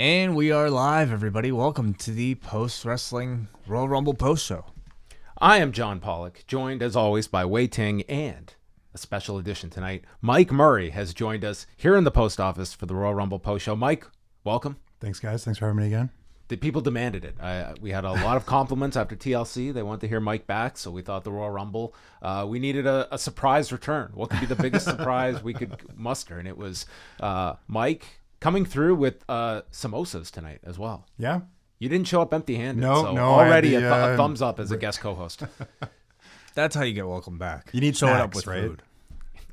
And we are live, everybody. Welcome to the post-wrestling Royal Rumble post-show. I am John Pollock, joined as always by Ting, and a special edition tonight. Mike Murray has joined us here in the post office for the Royal Rumble post-show. Mike, welcome. Thanks, guys. Thanks for having me again. The people demanded it. We had a lot of compliments after TLC. They wanted to hear Mike back, so we thought the Royal Rumble, we needed a surprise return. What could be the biggest surprise we could muster? And it was Mike coming through with samosas tonight as well. Yeah. You didn't show up empty-handed. No, already a thumbs up as a guest co-host. That's how you get welcome back. You need showing snacks, up with right? food.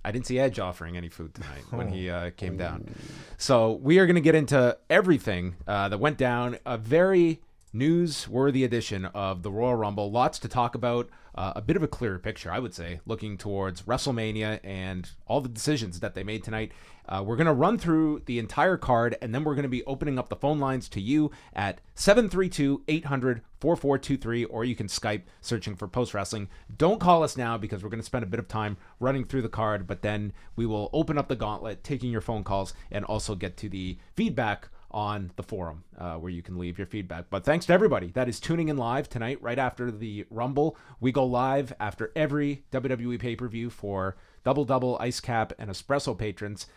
I didn't see Edge offering any food tonight when he came down. So we are going to get into everything that went down. A very newsworthy edition of the Royal Rumble. Lots to talk about. A bit of a clearer picture, I would say, looking towards WrestleMania and all the decisions that they made tonight. We're going to run through the entire card, and then we're going to be opening up the phone lines to you at 732-800-4423, or you can Skype searching for Post Wrestling. Don't call us now because we're going to spend a bit of time running through the card, but then we will open up the gauntlet, taking your phone calls, and also get to the feedback on the forum where you can leave your feedback. But thanks to everybody that is tuning in live tonight right after the Rumble. We go live after every WWE pay-per-view for Double, Ice Cap, and Espresso patrons.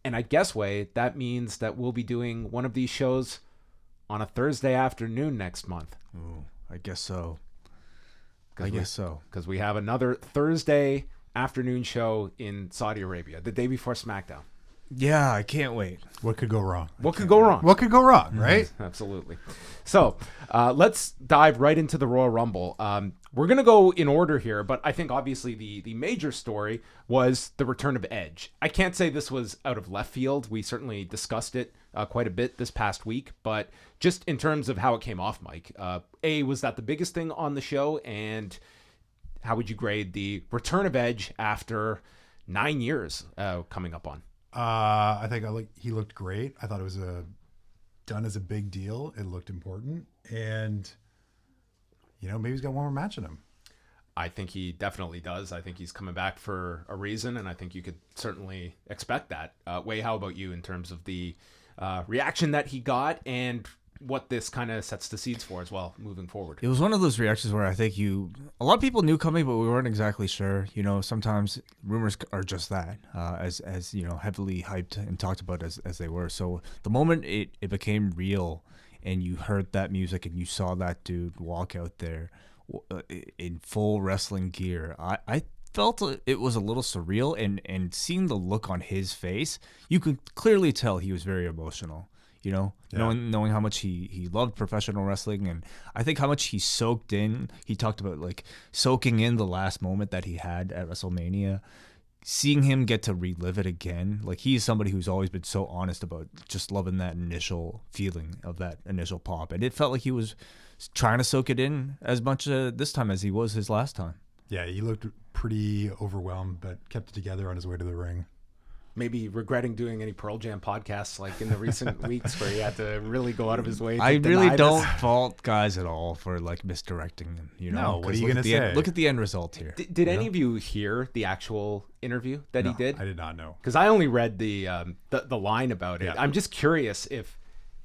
And I guess, Way, that means that we'll be doing one of these shows on a Thursday afternoon next month. Ooh, I guess so. Because we have another Thursday afternoon show in Saudi Arabia, the day before SmackDown. Yeah, I can't wait. What could go wrong? What could go wrong, right? Absolutely. So let's dive right into the Royal Rumble. We're going to go in order here, but I think obviously the major story was the return of Edge. I can't say this was out of left field. We certainly discussed it quite a bit this past week, but just in terms of how it came off, Mike, was that the biggest thing on the show? And how would you grade the return of Edge after 9 years coming up on? I think he looked great. I thought it was done as a big deal. It looked important, and maybe he's got one more match in him. I think he definitely does. I think he's coming back for a reason, and I think you could certainly expect that. Way, how about you in terms of the reaction that he got and what this kind of sets the seeds for as well moving forward? It was one of those reactions where I think a lot of people knew coming, but we weren't exactly sure. Sometimes rumors are just that, as heavily hyped and talked about as they were. So the moment it became real and you heard that music and you saw that dude walk out there in full wrestling gear, I felt it was a little surreal, and seeing the look on his face, you could clearly tell he was very emotional. Knowing how much he loved professional wrestling, and I think how much he soaked in. He talked about soaking in the last moment that he had at WrestleMania, seeing him get to relive it again. He's somebody who's always been so honest about just loving that initial feeling of that initial pop, and it felt like he was trying to soak it in as much this time as he was his last time. Yeah, he looked pretty overwhelmed, but kept it together on his way to the ring. Maybe regretting doing any Pearl Jam podcasts in the recent weeks where he had to really go out of his way to I really deny don't this. fault guys at all for misdirecting them. No, what are you going to say? Look at the end result here. Did any of you hear the actual interview that he did? I did not know. Because I only read the line about it. Yeah. I'm just curious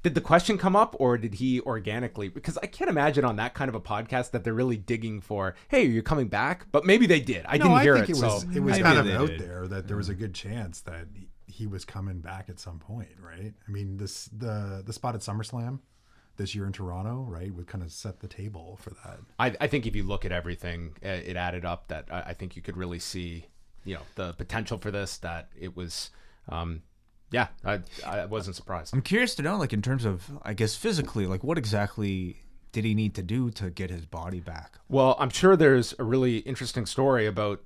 did the question come up, or did he organically? Because I can't imagine on that kind of a podcast that they're really digging for, hey, are you coming back? But maybe they did. I didn't hear it. It was Maybe kind of they out did. there that there was a good chance that he was coming back at some point, right? I mean, the spot at SummerSlam this year in Toronto, right, would kind of set the table for that. I think if you look at everything, it added up that I think you could really see, the potential for this, that it was... Yeah, I wasn't surprised. I'm curious to know, in terms of, I guess, physically, what exactly did he need to do to get his body back? Well, I'm sure there's a really interesting story about,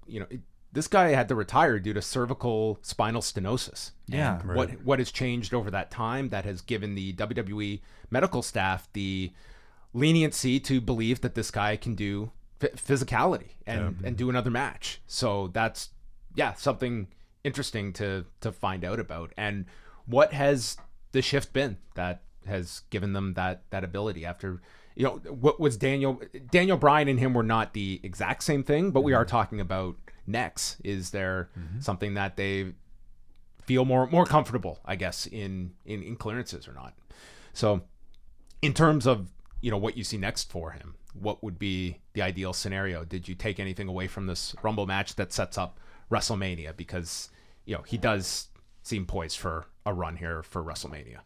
this guy had to retire due to cervical spinal stenosis. Yeah. And right. what has changed over that time that has given the WWE medical staff the leniency to believe that this guy can do physicality and do another match. So that's, something interesting to find out about. And what has the shift been that has given them that ability after, what was Daniel Bryan and him were not the exact same thing, but we are talking about necks. Is there something that they feel more comfortable, I guess, in clearances or not? So in terms of, what you see next for him, what would be the ideal scenario? Did you take anything away from this Rumble match that sets up WrestleMania? Because, he does seem poised for a run here for WrestleMania.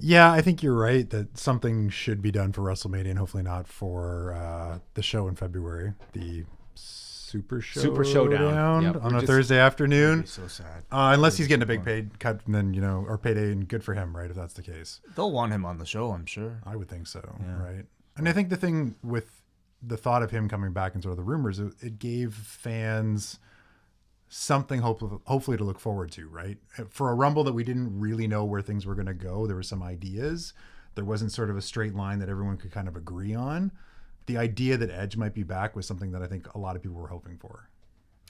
Yeah, I think you're right that something should be done for WrestleMania and hopefully not for the show in February, the Super Showdown Yep, on a Thursday afternoon. So sad. Unless he's getting a big paid cut and then, or payday, and good for him, right? If that's the case. They'll want him on the show, I'm sure. I would think so, right? And I think the thing with the thought of him coming back and sort of the rumors, it gave fans something hopefully to look forward to, right? For a Rumble that we didn't really know where things were going to go, there were some ideas. There wasn't sort of a straight line that everyone could kind of agree on. The idea that Edge might be back was something that I think a lot of people were hoping for.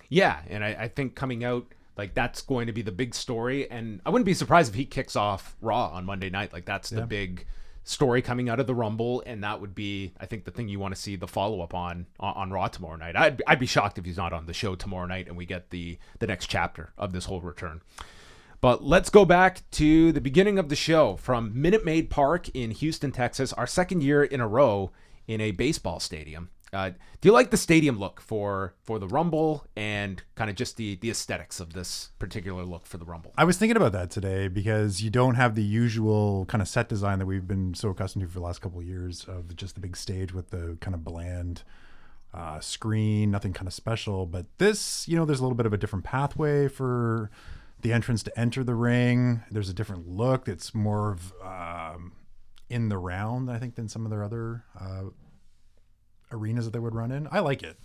Yeah, and I think coming out, like, that's going to be the big story. And I wouldn't be surprised if he kicks off Raw on Monday night. Like, that's the big story coming out of the Rumble, and that would be, I think, the thing you want to see the follow-up on Raw tomorrow night. I'd be shocked if he's not on the show tomorrow night and we get the next chapter of this whole return. But let's go back to the beginning of the show from Minute Maid Park in Houston, Texas, our second year in a row in a baseball stadium. Do you like the stadium look for the Rumble and kind of just the aesthetics of this particular look for the Rumble? I was thinking about that today because you don't have the usual kind of set design that we've been so accustomed to for the last couple of years of just the big stage with the kind of bland screen, nothing kind of special. But this, there's a little bit of a different pathway for the entrance to enter the ring. There's a different look. It's more of in the round, I think, than some of their other arenas that they would run in. I like it.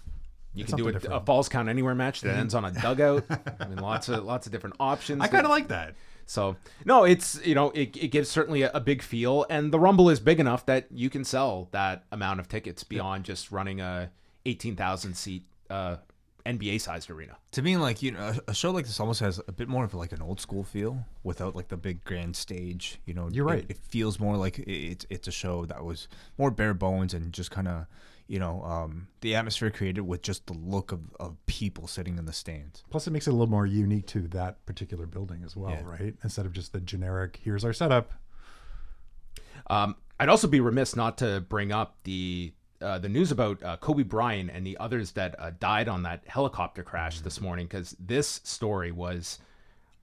You can do a Falls Count Anywhere match that ends on a dugout. I mean, lots of different options. I kind of like that. So, no, it's, it gives certainly a big feel, and the Rumble is big enough that you can sell that amount of tickets beyond just running a 18,000 seat NBA sized arena. To me, like, a show like this almost has a bit more of like an old school feel without like the big grand stage. You're right. It feels more like it's a show that was more bare bones and just kind of, the atmosphere created with just the look of people sitting in the stands. Plus, it makes it a little more unique to that particular building as well, right? Instead of just the generic, here's our setup. I'd also be remiss not to bring up the news about Kobe Bryan and the others that died on that helicopter crash this morning, because this story was,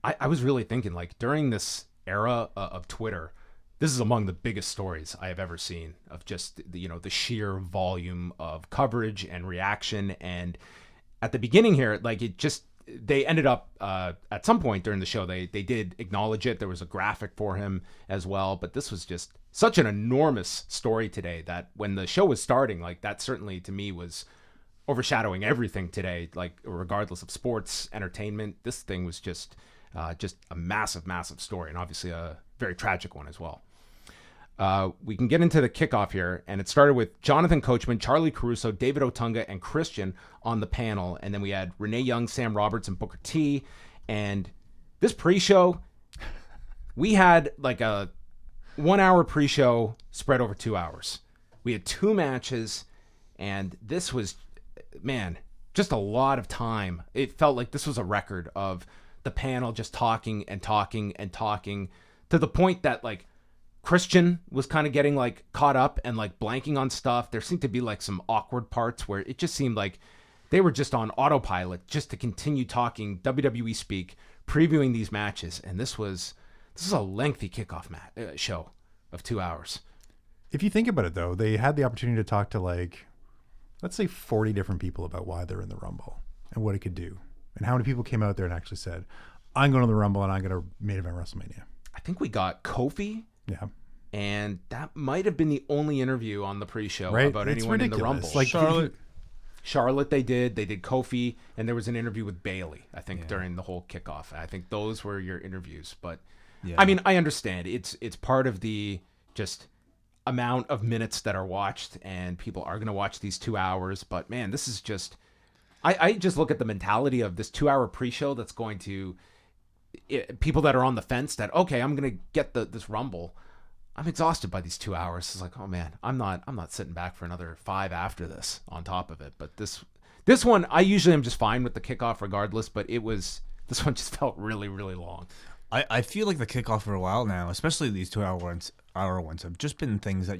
I was really thinking, like, during this era of Twitter, this is among the biggest stories I have ever seen of just the sheer volume of coverage and reaction. And at the beginning here, like, they ended up at some point during the show, they did acknowledge it. There was a graphic for him as well, but this was just such an enormous story today that when the show was starting, like, that certainly to me was overshadowing everything today. Like, regardless of sports, entertainment, this thing was just a massive, massive story, and obviously a very tragic one as well. We can get into the kickoff here, and it started with Jonathan Coachman, Charlie Caruso, David Otunga, and Christian on the panel, and then we had Renee Young, Sam Roberts, and Booker T. And this pre-show, we had like a 1 hour pre-show spread over 2 hours. We had 2 matches, and this was, man, just a lot of time. It felt like this was a record of the panel just talking and talking and talking, to the point that, like, Christian was kind of getting, like, caught up and, like, blanking on stuff. There seemed to be, like, some awkward parts where it just seemed like they were just on autopilot just to continue talking WWE speak, previewing these matches. And this is a lengthy kickoff show of 2 hours. If you think about it, though, they had the opportunity to talk to, like, let's say 40 different people about why they're in the Rumble and what it could do. And how many people came out there and actually said, I'm going to the Rumble and I'm going to main event WrestleMania. I think we got Kofi. Yeah. And that might have been the only interview on the pre-show about it's anyone ridiculous. in the Rumble. Like Charlotte, they did Kofi, and there was an interview with Bayley, I think, during the whole kickoff. I think those were your interviews. But I mean, I understand it's part of the just amount of minutes that are watched, and people are going to watch these 2 hours. But man, this is just, I just look at the mentality of this 2 hour pre-show that's going to people that are on the fence that, okay, I'm going to get this Rumble. I'm exhausted by these 2 hours. It's like, oh man, I'm not sitting back for another 5 after this on top of it. But this one, I usually am just fine with the kickoff regardless, but this one just felt really, really long. I feel like the kickoff for a while now, especially these 2 hour ones, our ones have just been things that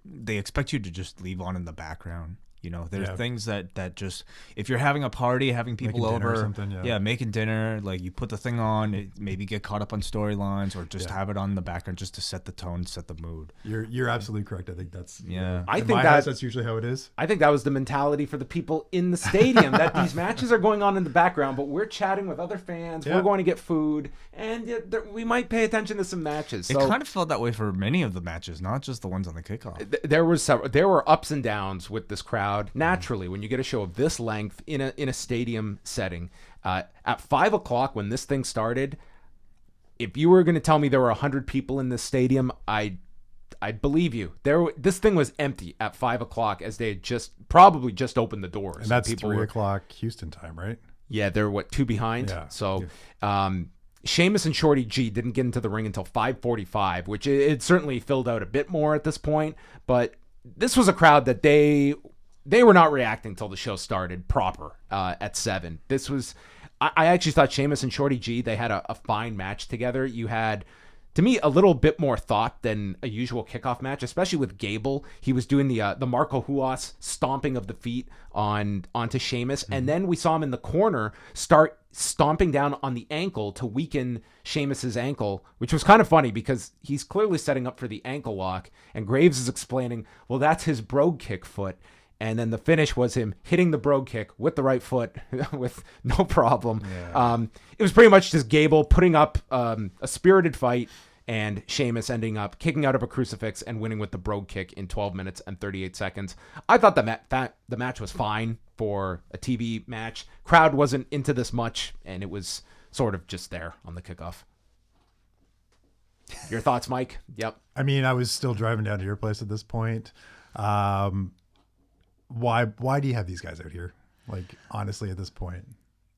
they expect you to just leave on in the background. There's things that just, if you're having a party, having people Making dinner or over, something, making dinner, like you put the thing on, maybe get caught up on storylines, or just have it on in the background just to set the tone, set the mood. You're absolutely correct. I think that's I think that's usually how it is. I think that was the mentality for the people in the stadium, that these matches are going on in the background, but we're chatting with other fans. We're going to get food, and we might pay attention to some matches. It kind of felt that way for many of the matches, not just the ones on the kickoff. There were ups and downs with this crowd. Naturally, when you get a show of this length in a stadium setting, at 5:00 when this thing started, if you were going to tell me there were 100 people in this stadium, I'd believe you. This thing was empty at 5:00 as they had probably just opened the doors. And that's 3:00 Houston time, right? Yeah, they're 2 behind. Yeah. So, Sheamus and Shorty G didn't get into the ring until 5:45, which it certainly filled out a bit more at this point. But this was a crowd that they were not reacting until the show started proper at 7. This was, I actually thought Sheamus and Shorty G, they had a fine match together. You had, to me, a little bit more thought than a usual kickoff match, especially with Gable. He was doing the Marco Huas stomping of the feet onto Sheamus, and then we saw him in the corner start stomping down on the ankle to weaken Sheamus's ankle, which was kind of funny because he's clearly setting up for the ankle lock, and Graves is explaining, well, that's his brogue kick foot. And then the finish was him hitting the brogue kick with the right foot with no problem. Yeah. It was pretty much just Gable putting up a spirited fight, and Sheamus ending up kicking out of a crucifix and winning with the brogue kick in 12 minutes and 38 seconds. I thought the match was fine for a TV match. Crowd wasn't into this much, and it was sort of just there on the kickoff. Your thoughts, Mike? Yep. I mean, I was still driving down to your place at this point. Why do you have these guys out here? Like, honestly, at this point,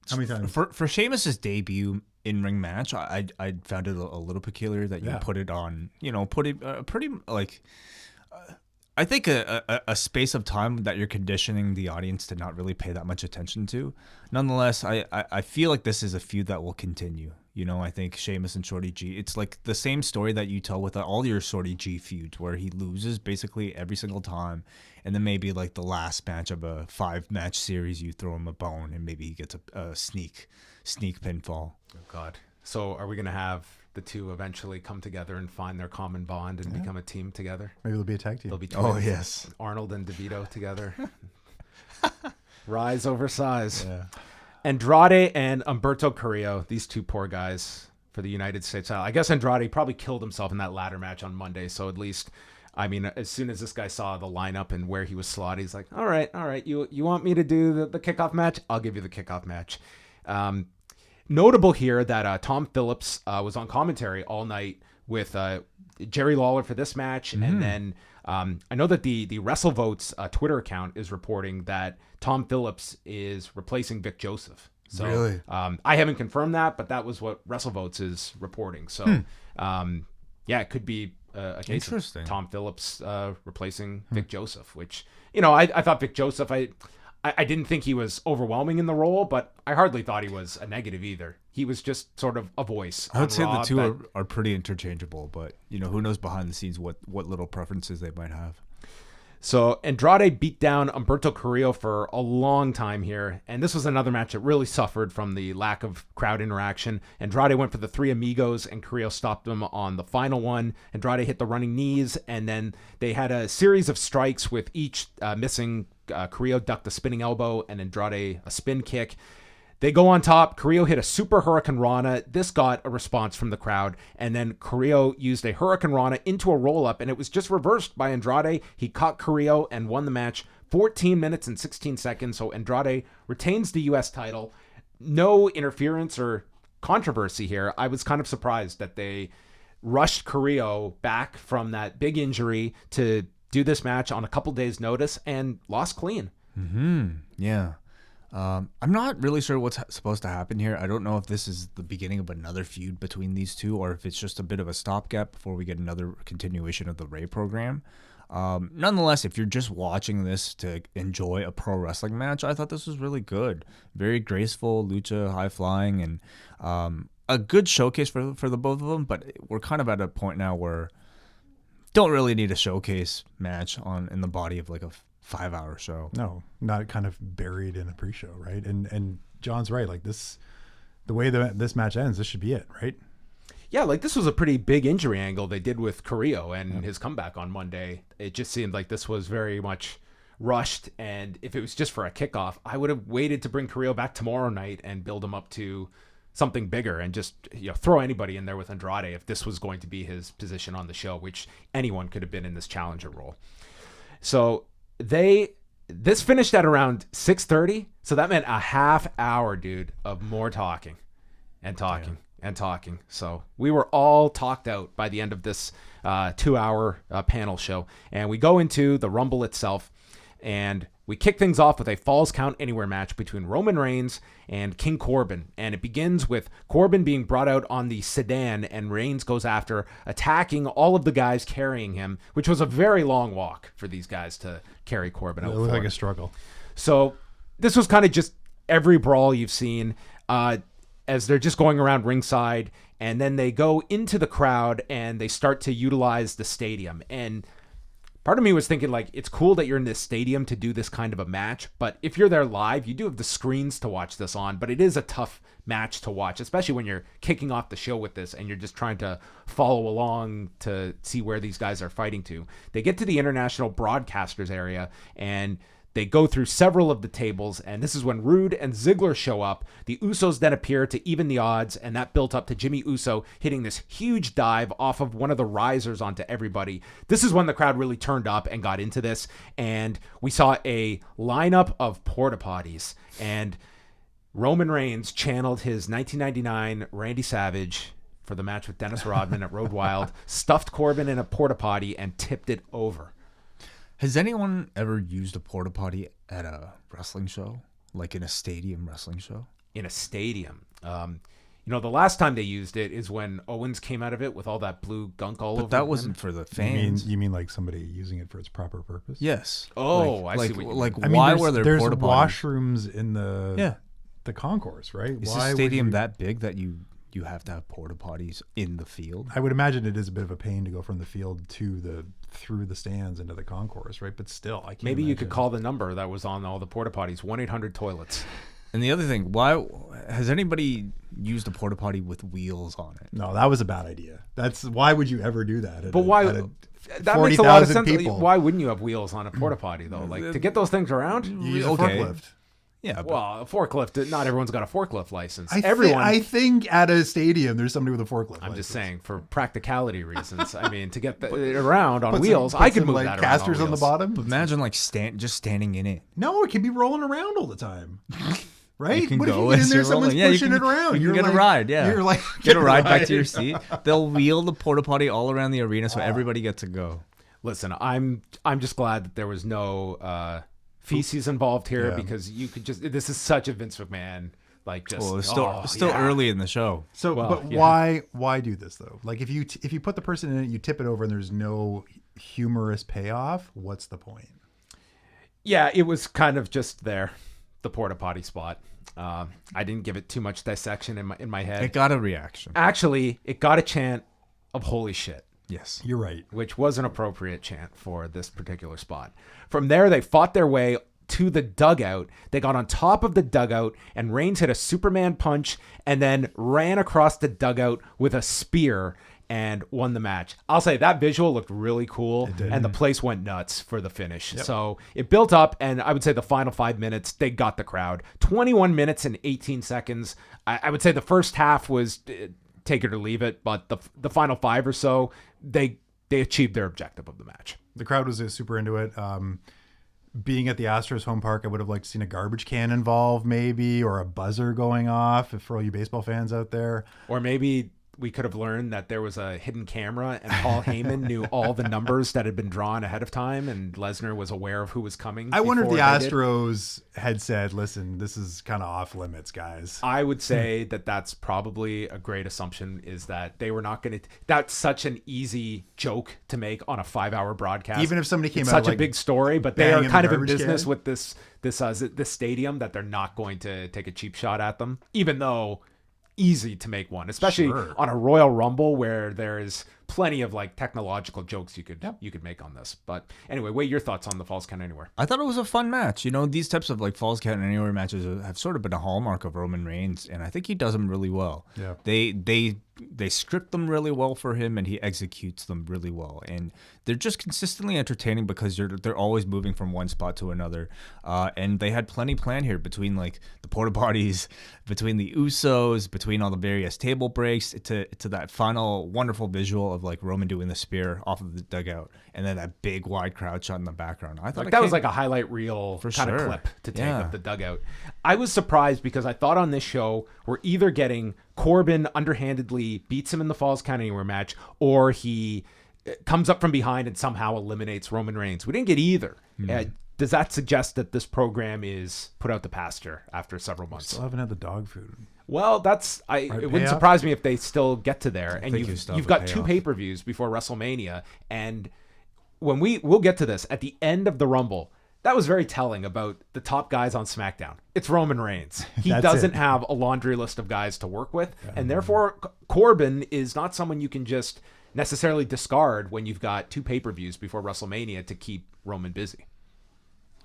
how many times? For Sheamus's debut in-ring match, I found it a little peculiar that you put it on, pretty, like, I think a space of time that you're conditioning the audience to not really pay that much attention to. Nonetheless, I feel like this is a feud that will continue. I think Sheamus and Shorty G, it's like the same story that you tell with all your Shorty G feuds, where he loses basically every single time, and then maybe like the last match of a 5-match series, you throw him a bone, and maybe he gets a sneak pinfall. Oh, God. So are we going to have the two eventually come together and find their common bond and become a team together? Maybe they'll be a tag team. They'll be twins. Oh, yes. Arnold and DeVito together. Rise over size. Yeah. Andrade and Humberto Carrillo, these two poor guys for the United States title. I guess Andrade probably killed himself in that ladder match on Monday, so at least, I mean, as soon as this guy saw the lineup and where he was slotted, he's like, all right, you want me to do the kickoff match? I'll give you the kickoff match. Notable here that Tom Phillips was on commentary all night with Jerry Lawler for this match, and then I know that the WrestleVotes Twitter account is reporting that Tom Phillips is replacing Vic Joseph. So, really? I haven't confirmed that, but that was what WrestleVotes is reporting. So, it could be a case of Tom Phillips replacing Vic Joseph, which, I thought Vic Joseph, I didn't think he was overwhelming in the role, but I hardly thought he was a negative either. He was just sort of a voice. I would say the two are pretty interchangeable, but who knows behind the scenes what little preferences they might have. So Andrade beat down Humberto Carrillo for a long time here, and this was another match that really suffered from the lack of crowd interaction. Andrade went for the three amigos, and Carrillo stopped him on the final one. Andrade hit the running knees, and then they had a series of strikes with each missing. Carrillo ducked a spinning elbow, and Andrade a spin kick. They go on top. Carrillo hit a super Hurricane Rana. This got a response from the crowd. And then Carrillo used a Hurricane Rana into a roll-up, and it was just reversed by Andrade. He caught Carrillo and won the match 14 minutes and 16 seconds. So Andrade retains the U.S. title. No interference or controversy here. I was kind of surprised that they rushed Carrillo back from that big injury to do this match on a couple days' notice and lost clean. Yeah. I'm not really sure what's supposed to happen here. I don't know if this is the beginning of another feud between these two, or if it's just a bit of a stopgap before we get another continuation of the Ray program. Nonetheless, if you're just watching this to enjoy a pro wrestling match, I thought this was really good. Very graceful, lucha, high flying, and a good showcase for the both of them. But we're kind of at a point now where don't really need a showcase match in the body of like a 5-hour show. No, not kind of buried in a pre-show, right? And John's right. Like this, the way that this match ends, this should be it, right? Yeah, like this was a pretty big injury angle they did with Carrillo and his comeback on Monday. It just seemed like this was very much rushed, and if it was just for a kickoff, I would have waited to bring Carrillo back tomorrow night and build him up to something bigger and just throw anybody in there with Andrade if this was going to be his position on the show, which anyone could have been in this challenger role. So this finished at around 6:30, so that meant a half hour, dude, of more talking and talking. Yeah. And talking. So we were all talked out by the end of this 2-hour panel show. And we go into the Rumble itself, and we kick things off with a Falls Count Anywhere match between Roman Reigns and King Corbin. And it begins with Corbin being brought out on the sedan, and Reigns goes after, attacking all of the guys carrying him, which was a very long walk for these guys to carry Corbin out. It looked like a struggle. So this was kind of just every brawl you've seen. As they're just going around ringside, and then they go into the crowd and they start to utilize the stadium. And part of me was thinking, like, it's cool that you're in this stadium to do this kind of a match, but if you're there live, you do have the screens to watch this on, but it is a tough match to watch, especially when you're kicking off the show with this and you're just trying to follow along to see where these guys are fighting to. They get to the international broadcasters area, and they go through several of the tables, and this is when Rude and Ziggler show up. The Usos then appear to even the odds, and that built up to Jimmy Uso hitting this huge dive off of one of the risers onto everybody. This is when the crowd really turned up and got into this, and we saw a lineup of porta potties, and Roman Reigns channeled his 1999 Randy Savage for the match with Dennis Rodman at Road Wild, stuffed Corbin in a porta potty, and tipped it over. Has anyone ever used a porta potty at a wrestling show, like in a stadium wrestling show? In a stadium, the last time they used it is when Owens came out of it with all that blue gunk all over. But that wasn't for the fans. You mean like somebody using it for its proper purpose? Yes. Oh, I see. Why were there porta potties? There's washrooms in the concourse, right? Is the stadium that big that you have to have porta potties in the field? I would imagine it is a bit of a pain to go from the field through the stands into the concourse, right? But still, I can't. Maybe you could call the number that was on all the porta potties, 1-800-toilets. And the other thing, why has anybody used a porta potty with wheels on it? No, that was a bad idea. Why would you ever do that? But why? That makes a lot of sense. People. Why wouldn't you have wheels on a porta potty though? Like to get those things around? You use a forklift. Yeah, well, a forklift. Not everyone's got a forklift license. I think at a stadium there's somebody with a forklift. I'm license. Just saying, for practicality reasons. I mean, to get it around on wheels, I could move like that casters around on the bottom. But imagine like just standing in it. No, it can be rolling around all the time. Right? You can what go if you get in there, as someone's you're rolling. pushing it around? You can get a ride, yeah. You're like, get a ride back to your seat. They'll wheel the porta potty all around the arena so everybody gets to go. Listen, I'm just glad that there was no feces involved here because you could just. This is such a Vince McMahon it's still early in the show. So, why do this though? Like if you put the person in it, you tip it over, and there's no humorous payoff. What's the point? Yeah, it was kind of just there, the porta potty spot. I didn't give it too much dissection in my head. It got a reaction. Actually, it got a chant of "Holy shit." Yes, you're right. Which was an appropriate chant for this particular spot. From there, they fought their way to the dugout. They got on top of the dugout, and Reigns hit a Superman punch and then ran across the dugout with a spear and won the match. I'll say that visual looked really cool, and the place went nuts for the finish. Yep. So it built up, and I would say the final 5 minutes, they got the crowd. 21 minutes and 18 seconds. I would say the first half was take it or leave it, but the final 5 or so, they achieved their objective of the match. The crowd was super into it. Being at the Astros home park, I would have liked to seen a garbage can involved maybe, or a buzzer going off for all you baseball fans out there. Or maybe we could have learned that there was a hidden camera and Paul Heyman knew all the numbers that had been drawn ahead of time and Lesnar was aware of who was coming. I wonder if the Astros had said, listen, this is kind of off limits, guys. I would say that that's probably a great assumption, is that they were not going to. That's such an easy joke to make on a 5-hour broadcast. Even if somebody came it's out such a big story, but they are kind of in business with this stadium, that they're not going to take a cheap shot at them, even though easy to make one, especially on a Royal Rumble where there is plenty of like technological jokes you could make on this. But anyway, Wade, your thoughts on the Falls Count Anywhere? I thought it was a fun match. You know, these types of like Falls Count Anywhere matches have sort of been a hallmark of Roman Reigns, and I think he does them really well. Yeah. They script them really well for him, and he executes them really well. And they're just consistently entertaining because they're always moving from one spot to another. And they had plenty planned here between like the porta potties, between the Usos, between all the various table breaks, to that final wonderful visual of like Roman doing the spear off of the dugout, and then that big wide crowd shot in the background. I thought Like that was like a highlight reel kind of clip to take of the dugout. I was surprised because I thought on this show we're either getting Corbin underhandedly beats him in the Falls Count Anywhere match, or he comes up from behind and somehow eliminates Roman Reigns. We didn't get either. Does that suggest that this program is put out the pasture after several months? Still haven't had the dog food. Well, it wouldn't surprise me if they still get to there. And you've got 2 pay-per-views before WrestleMania, and when we'll get to this at the end of the Rumble. That was very telling about the top guys on SmackDown. It's Roman Reigns. He doesn't have a laundry list of guys to work with, and therefore Corbin is not someone you can just necessarily discard when you've got 2 pay-per-views before WrestleMania to keep Roman busy.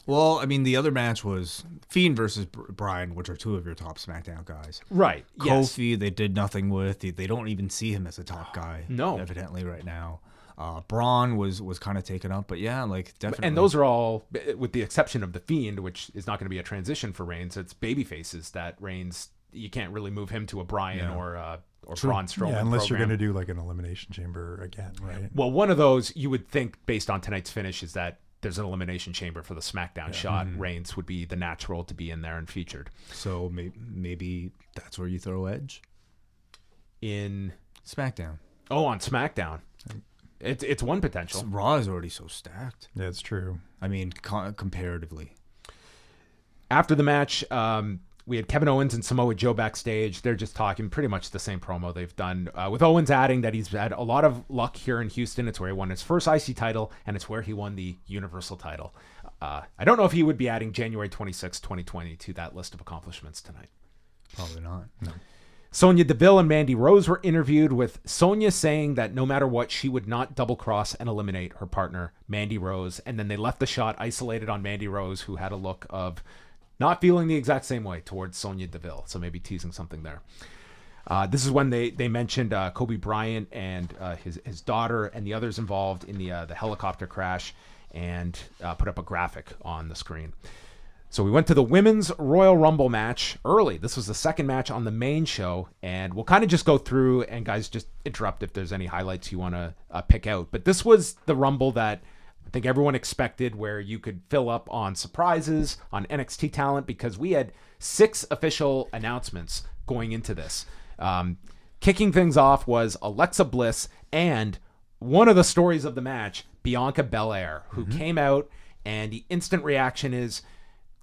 Well, I mean, the other match was Fiend versus Bryan, which are 2 of your top SmackDown guys. Right. Yes. Kofi, they did nothing with. They don't even see him as a top guy. No. Evidently right now. Braun was kind of taken up, but yeah, like definitely. And those are all, with the exception of the Fiend, which is not going to be a transition for Reigns. It's baby faces that Reigns, you can't really move him to a Bryan or Braun Strowman. Yeah, unless you're program. going to do like an elimination chamber again, right? Well, one of those you would think, based on tonight's finish, is that there's an elimination chamber for the SmackDown shot. Reigns would be the natural to be in there and featured. So maybe that's where you throw Edge in SmackDown. Oh, on SmackDown. It's one potential. Raw is already so stacked. Yeah, it's true. I mean, comparatively. After the match, we had Kevin Owens and Samoa Joe backstage. They're just talking pretty much the same promo they've done, with Owens adding that he's had a lot of luck here in Houston. It's where he won his first IC title, and it's where he won the Universal title. I don't know if he would be adding January 26, 2020 to that list of accomplishments tonight. Probably not. No. Sonya Deville and Mandy Rose were interviewed, with Sonya saying that no matter what, she would not double cross and eliminate her partner, Mandy Rose. And then they left the shot isolated on Mandy Rose, who had a look of not feeling the exact same way towards Sonya Deville. So maybe teasing something there. This is when they mentioned Kobe Bryant and his daughter and the others involved in the helicopter crash, and put up a graphic on the screen. So we went to the Women's Royal Rumble match early. This was the second match on the main show, and we'll kind of just go through, and guys, just interrupt if there's any highlights you want to pick out. But this was the Rumble that I think everyone expected, where you could fill up on surprises, on NXT talent, because we had 6 official announcements going into this. Kicking things off was Alexa Bliss, and one of the stories of the match, Bianca Belair, who came out, and the instant reaction is,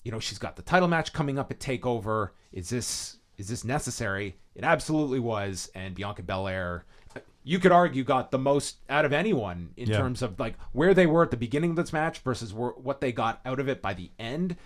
you know, she's got the title match coming up at TakeOver. Is this necessary? It absolutely was. And Bianca Belair, you could argue, got the most out of anyone in terms of like where they were at the beginning of this match versus what they got out of it by the end.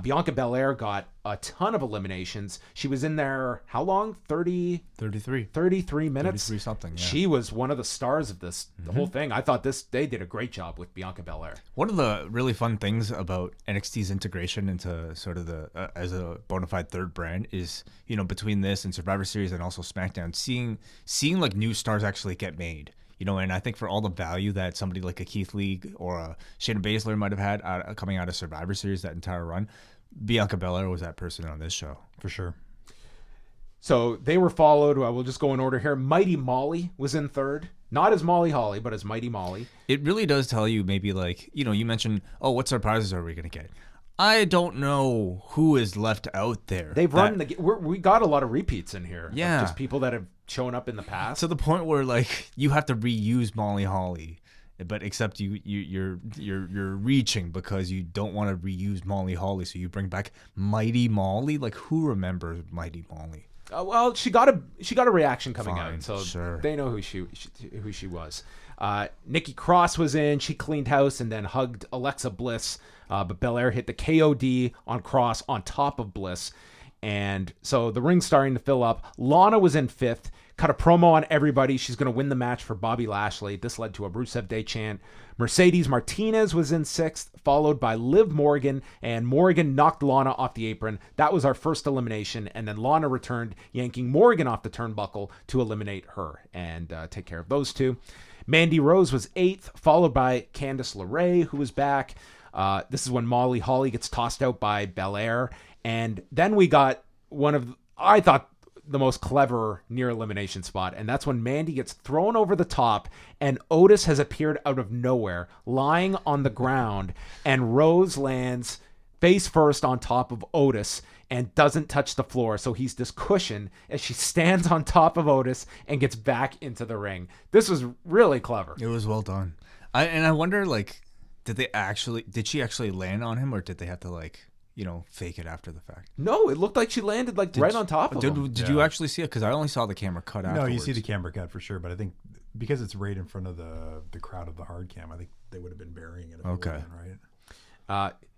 Bianca Belair got a ton of eliminations. She was in there, how long? 33 minutes? 33 something, yeah. She was one of the stars of this, the whole thing. I thought they did a great job with Bianca Belair. One of the really fun things about NXT's integration into sort of the as a bona fide third brand is, you know, between this and Survivor Series and also SmackDown, seeing like new stars actually get made. You know, and I think for all the value that somebody like a Keith Lee or a Shayna Baszler might have had coming out of Survivor Series, that entire run, Bianca Belair was that person on this show. For sure. So they were followed. We'll just go in order here. Mighty Molly was in third. Not as Molly Holly, but as Mighty Molly. It really does tell you maybe like, you know, you mentioned, oh, what surprises are we going to get? I don't know who is left out there. They've we got a lot of repeats in here. Yeah. Just people that have shown up in the past. To the point where like you have to reuse Molly Holly, but except you're reaching because you don't want to reuse Molly Holly, so you bring back Mighty Molly. Like, who remembers Mighty Molly? Well, she got a reaction coming out, so sure. They know who she was. Nikki Cross was in. She cleaned house and then hugged Alexa Bliss. But Belair hit the KOD on Cross on top of Bliss. And so the ring's starting to fill up. Lana was in fifth. cut a promo on everybody. She's going to win the match for Bobby Lashley. This led to a Rusev Day chant. Mercedes Martinez was in 6th, followed by Liv Morgan, and Morgan knocked Lana off the apron. That was our first elimination, and then Lana returned, yanking Morgan off the turnbuckle to eliminate her and take care of those two. Mandy Rose was 8th, followed by Candice LeRae, who was back. This is when Molly Holly gets tossed out by Belair, and then we got one of, I thought, the most clever near elimination spot, and that's when Mandy gets thrown over the top and Otis has appeared out of nowhere lying on the ground, and Rose lands face first on top of Otis and doesn't touch the floor, so he's this cushion as she stands on top of Otis and gets back into the ring. This was really clever. It was well done. I wonder, like, did she actually land on him, or did they have to, like, fake it after the fact? No, it looked like she landed right on top of him. Did you actually see it? Because I only saw the camera cut afterwards. No, you see the camera cut for sure, but I think because it's right in front of the crowd of the hard cam, I think they would have been burying it. Okay. Right.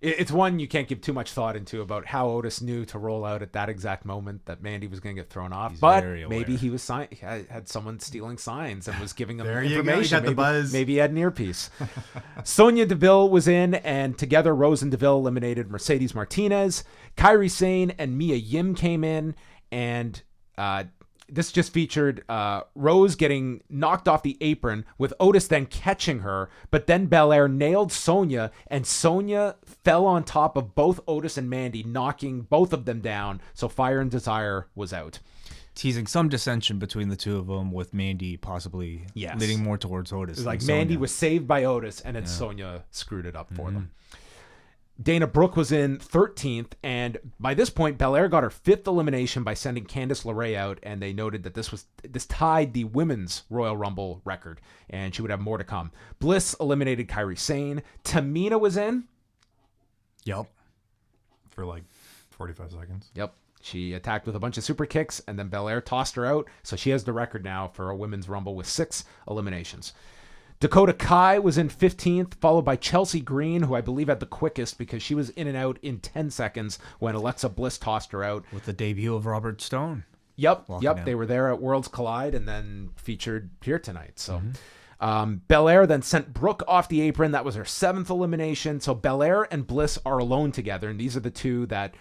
It's one you can't give too much thought into about how Otis knew to roll out at that exact moment that Mandy was going to get thrown off. But maybe he was had someone stealing signs and was giving them There information. You got the buzz. Maybe he had an earpiece. Sonya Deville was in, and together Rose and Deville eliminated Mercedes Martinez. Kairi Sane and Mia Yim came in, and this just featured Rose getting knocked off the apron with Otis then catching her, but then Belair nailed Sonya, and Sonya fell on top of both Otis and Mandy, knocking both of them down, so Fire and Desire was out. Teasing some dissension between the two of them, with Mandy possibly leaning more towards Otis. It was like Mandy was saved by Otis, and then Sonya screwed it up for them. Dana Brooke was in 13th, and by this point, Belair got her 5th elimination by sending Candice LeRae out, and they noted that this tied the women's Royal Rumble record, and she would have more to come. Bliss eliminated Kairi Sane. Tamina was in. Yep. For like 45 seconds. Yep. She attacked with a bunch of super kicks, and then Belair tossed her out, so she has the record now for a women's Rumble with 6 eliminations. Dakota Kai was in 15th, followed by Chelsea Green, who I believe had the quickest because she was in and out in 10 seconds when Alexa Bliss tossed her out. With the debut of Robert Stone. Yep. They were there at Worlds Collide and then featured here tonight. So Belair then sent Brooke off the apron. That was her 7th elimination. So Belair and Bliss are alone together, and these are the two that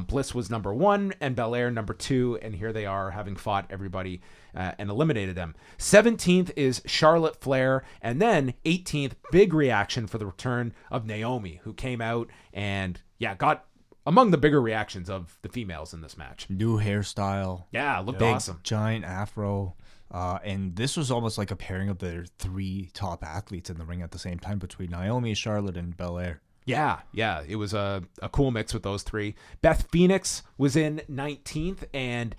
Bliss was number 1 and Belair number 2, and here they are having fought everybody and eliminated them. 17th is Charlotte Flair, and then 18th, big reaction for the return of Naomi, who came out and got among the bigger reactions of the females in this match. New hairstyle. Yeah, looked big, awesome. Giant afro. And this was almost like a pairing of their 3 top athletes in the ring at the same time between Naomi, Charlotte, and Belair. Yeah. It was a cool mix with those 3. Beth Phoenix was in 19th, and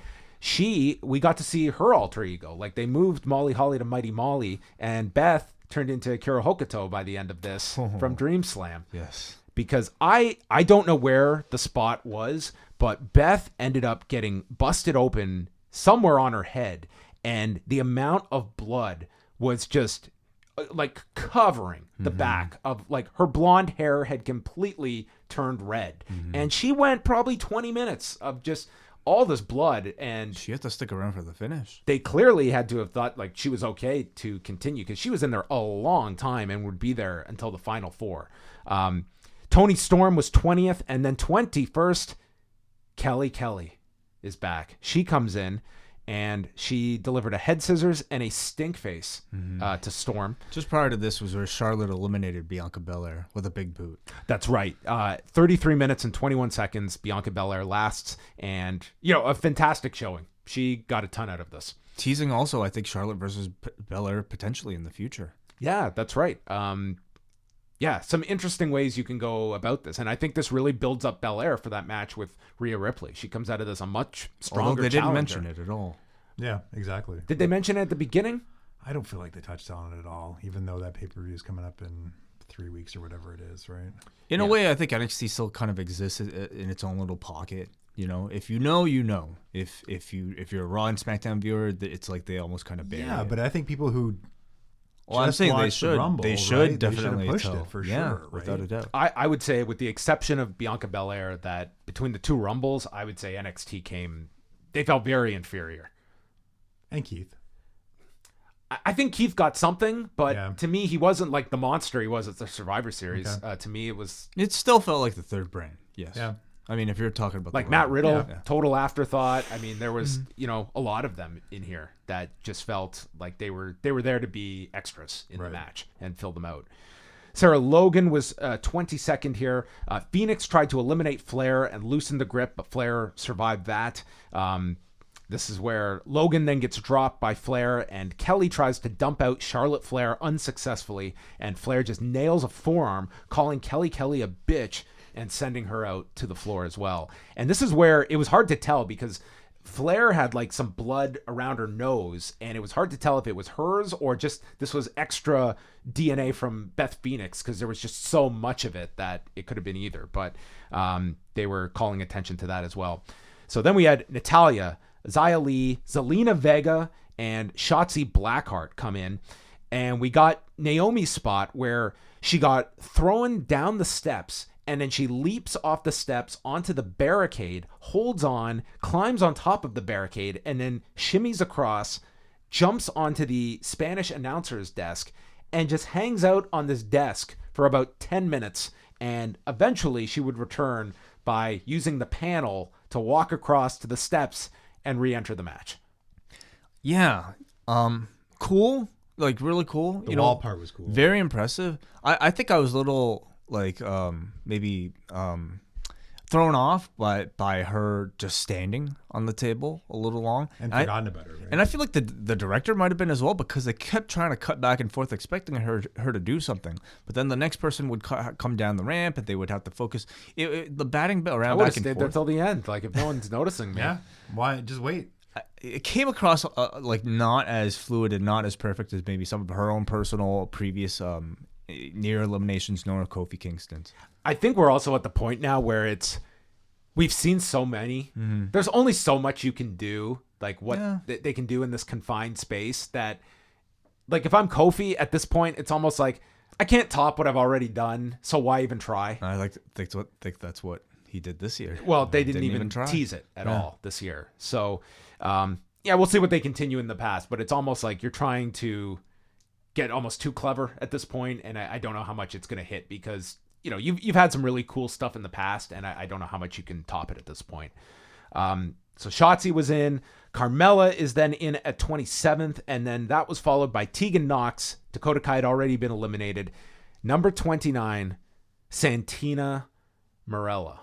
we got to see her alter ego. Like, they moved Molly Holly to Mighty Molly, and Beth turned into Akira Hokuto by the end of this from Dream Slam. Yes. Because I don't know where the spot was, but Beth ended up getting busted open somewhere on her head, and the amount of blood was just like covering the back of, like, her blonde hair had completely turned red, and she went probably 20 minutes of just all this blood, and she had to stick around for the finish. They clearly had to have thought like she was okay to continue because she was in there a long time and would be there until the final 4. Toni Storm was 20th, and then 21st, Kelly is back. She comes in, and she delivered a head scissors and a stink face to Storm. Just prior to this was where Charlotte eliminated Bianca Belair with a big boot. That's right. 33 minutes and 21 seconds Bianca Belair lasts, and a fantastic showing. She got a ton out of this. Teasing also, I think, Charlotte versus Belair potentially in the future. Yeah, that's right. Some interesting ways you can go about this. And I think this really builds up Belair for that match with Rhea Ripley. She comes out of this a much stronger Although they didn't challenger. mention it at all. Yeah, exactly. Did they mention it at the beginning? I don't feel like they touched on it at all, even though that pay-per-view is coming up in 3 weeks or whatever it is, right? In a way, I think NXT still kind of exists in its own little pocket. If you know, you know. If you're a Raw and SmackDown viewer, it's like they almost kind of bury it. But I think people who I'm saying they should. Rumble, they should right? definitely pushed tell. it for yeah, sure, right? without a doubt. I would say, with the exception of Bianca Belair, that between the 2 Rumbles, I would say NXT they felt very inferior. And Keith. I think Keith got something, but Yeah. to me, he wasn't like the monster he was at the Survivor Series. Okay. To me, it was It still felt like the third brand. Yes. Yeah. I mean, if you're talking about like the Matt run. Riddle, Yeah. total afterthought. I mean, there was a lot of them in here that just felt like they were there to be extras in the match and fill them out. Sarah Logan was 22nd here. Phoenix tried to eliminate Flair and loosen the grip, but Flair survived that. This is where Logan then gets dropped by Flair, and Kelly tries to dump out Charlotte Flair unsuccessfully, and Flair just nails a forearm, calling Kelly a bitch and sending her out to the floor as well. And this is where it was hard to tell because Flair had like some blood around her nose, and it was hard to tell if it was hers or just this was extra DNA from Beth Phoenix because there was just so much of it that it could have been either. But they were calling attention to that as well. So then we had Natalya, Xia Li, Zelina Vega, and Shotzi Blackheart come in. And we got Naomi's spot where she got thrown down the steps, and then she leaps off the steps onto the barricade, holds on, climbs on top of the barricade, and then shimmies across, jumps onto the Spanish announcer's desk, and just hangs out on this desk for about 10 minutes. And eventually she would return by using the panel to walk across to the steps and re-enter the match. Yeah. Cool. Like really cool. The wall part was cool. Very impressive. I think I was a little like maybe thrown off by her just standing on the table a little long And forgotten about her. Right? And I feel like the director might have been as well because they kept trying to cut back and forth expecting her to do something, but then the next person would come down the ramp and they would have to focus. The batting around back and stayed there forth. till the end. Like if no one's noticing me. Yeah. Why? Just wait. It came across like not as fluid and not as perfect as maybe some of her own personal previous near eliminations nor Kofi Kingston's. I think we're also at the point now where we've seen so many. Mm-hmm. There's only so much you can do, like what they can do in this confined space that, like if I'm Kofi at this point, it's almost like I can't top what I've already done. So why even try? I like to think that's what he did this year. Well, they didn't even try. tease it at all this year. So, we'll see what they continue in the past, but it's almost like you're trying to get almost too clever at this point, and I don't know how much it's going to hit because, you've had some really cool stuff in the past, and I don't know how much you can top it at this point. So Shotzi was in. Carmella is then in at 27th, and then that was followed by Tegan Nox. Dakota Kai had already been eliminated. Number 29, Santina Marella.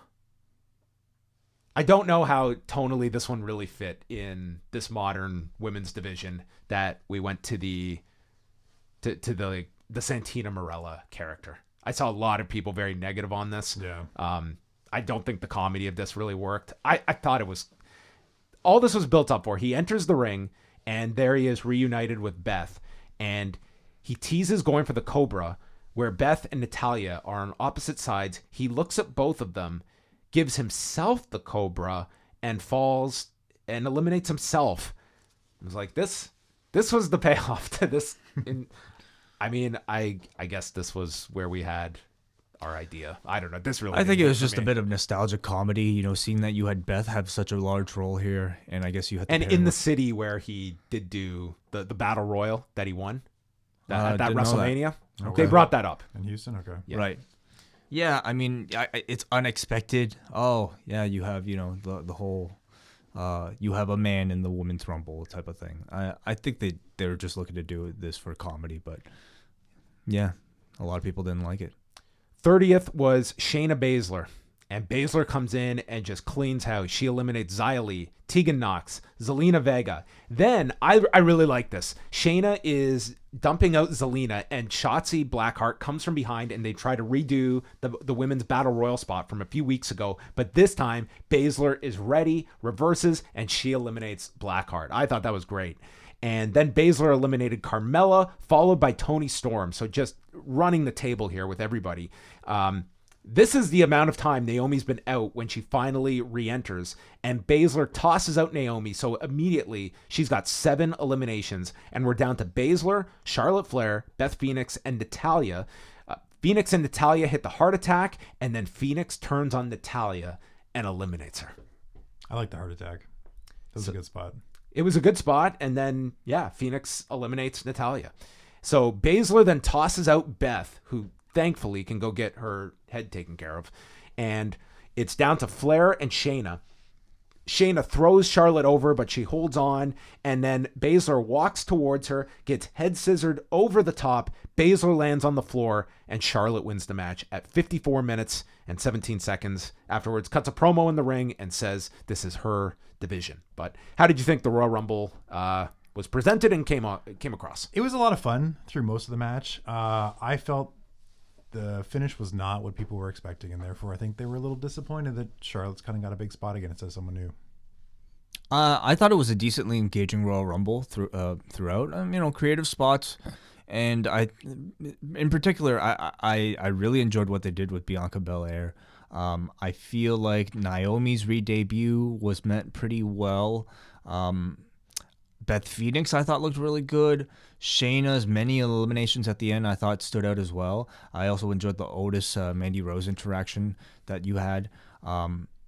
I don't know how tonally this one really fit in this modern women's division that we went to the Santina Marella character. I saw a lot of people very negative on this. Yeah. I don't think the comedy of this really worked. I thought it was all this was built up for. He enters the ring and there he is reunited with Beth, and he teases going for the Cobra where Beth and Natalya are on opposite sides. He looks at both of them, gives himself the Cobra, and falls and eliminates himself. It was like this was the payoff to this. I guess this was where we had our idea. I don't know. This really. I think it was just me. a bit of nostalgic comedy, seeing that you had Beth have such a large role here, and I guess you had to And pair in him the with- city where he did do the battle royal that he won at that didn't know that. WrestleMania. Okay. They brought that up. In Houston? Okay. Yeah. Right. Yeah, I mean, it's unexpected. Oh, yeah, you have, the whole, you have a man in the women's rumble type of thing. I think they were just looking to do this for comedy, but yeah, a lot of people didn't like it. 30th was Shayna Baszler. And Baszler comes in and just cleans house. She eliminates Xia Li, Tegan Nox, Zelina Vega. Then, I really like this. Shayna is dumping out Zelina, and Shotzi Blackheart comes from behind, and they try to redo the women's battle royal spot from a few weeks ago. But this time, Baszler is ready, reverses, and she eliminates Blackheart. I thought that was great. And then Baszler eliminated Carmella, followed by Toni Storm. So just running the table here with everybody. This is the amount of time Naomi's been out when she finally re-enters, and Baszler tosses out Naomi, so immediately she's got 7 eliminations, and we're down to Baszler, Charlotte Flair, Beth Phoenix, and Natalya. Phoenix and Natalya hit the heart attack, and then Phoenix turns on Natalya and eliminates her. I like the heart attack. That's a good spot. it was a good spot. And then, yeah, Phoenix eliminates Natalya. So Baszler then tosses out Beth, who thankfully can go get her head taken care of. And it's down to Flair and Shayna. Shayna throws Charlotte over, but she holds on. And then Baszler walks towards her, gets head scissored over the top. Baszler lands on the floor, and Charlotte wins the match at 54 minutes and 17 seconds. Afterwards, cuts a promo in the ring and says this is her division. But how did you think the Royal Rumble was presented and came across? It was a lot of fun through most of the match. I felt the finish was not what people were expecting, and therefore I think they were a little disappointed that Charlotte's kind of got a big spot again instead of someone new. I thought it was a decently engaging Royal Rumble throughout. Creative spots, and in particular, I really enjoyed what they did with Bianca Belair. I feel like Naomi's re-debut was met pretty well. Beth Phoenix, I thought, looked really good. Shayna's many eliminations at the end, I thought, stood out as well. I also enjoyed the Otis Mandy Rose interaction that you had.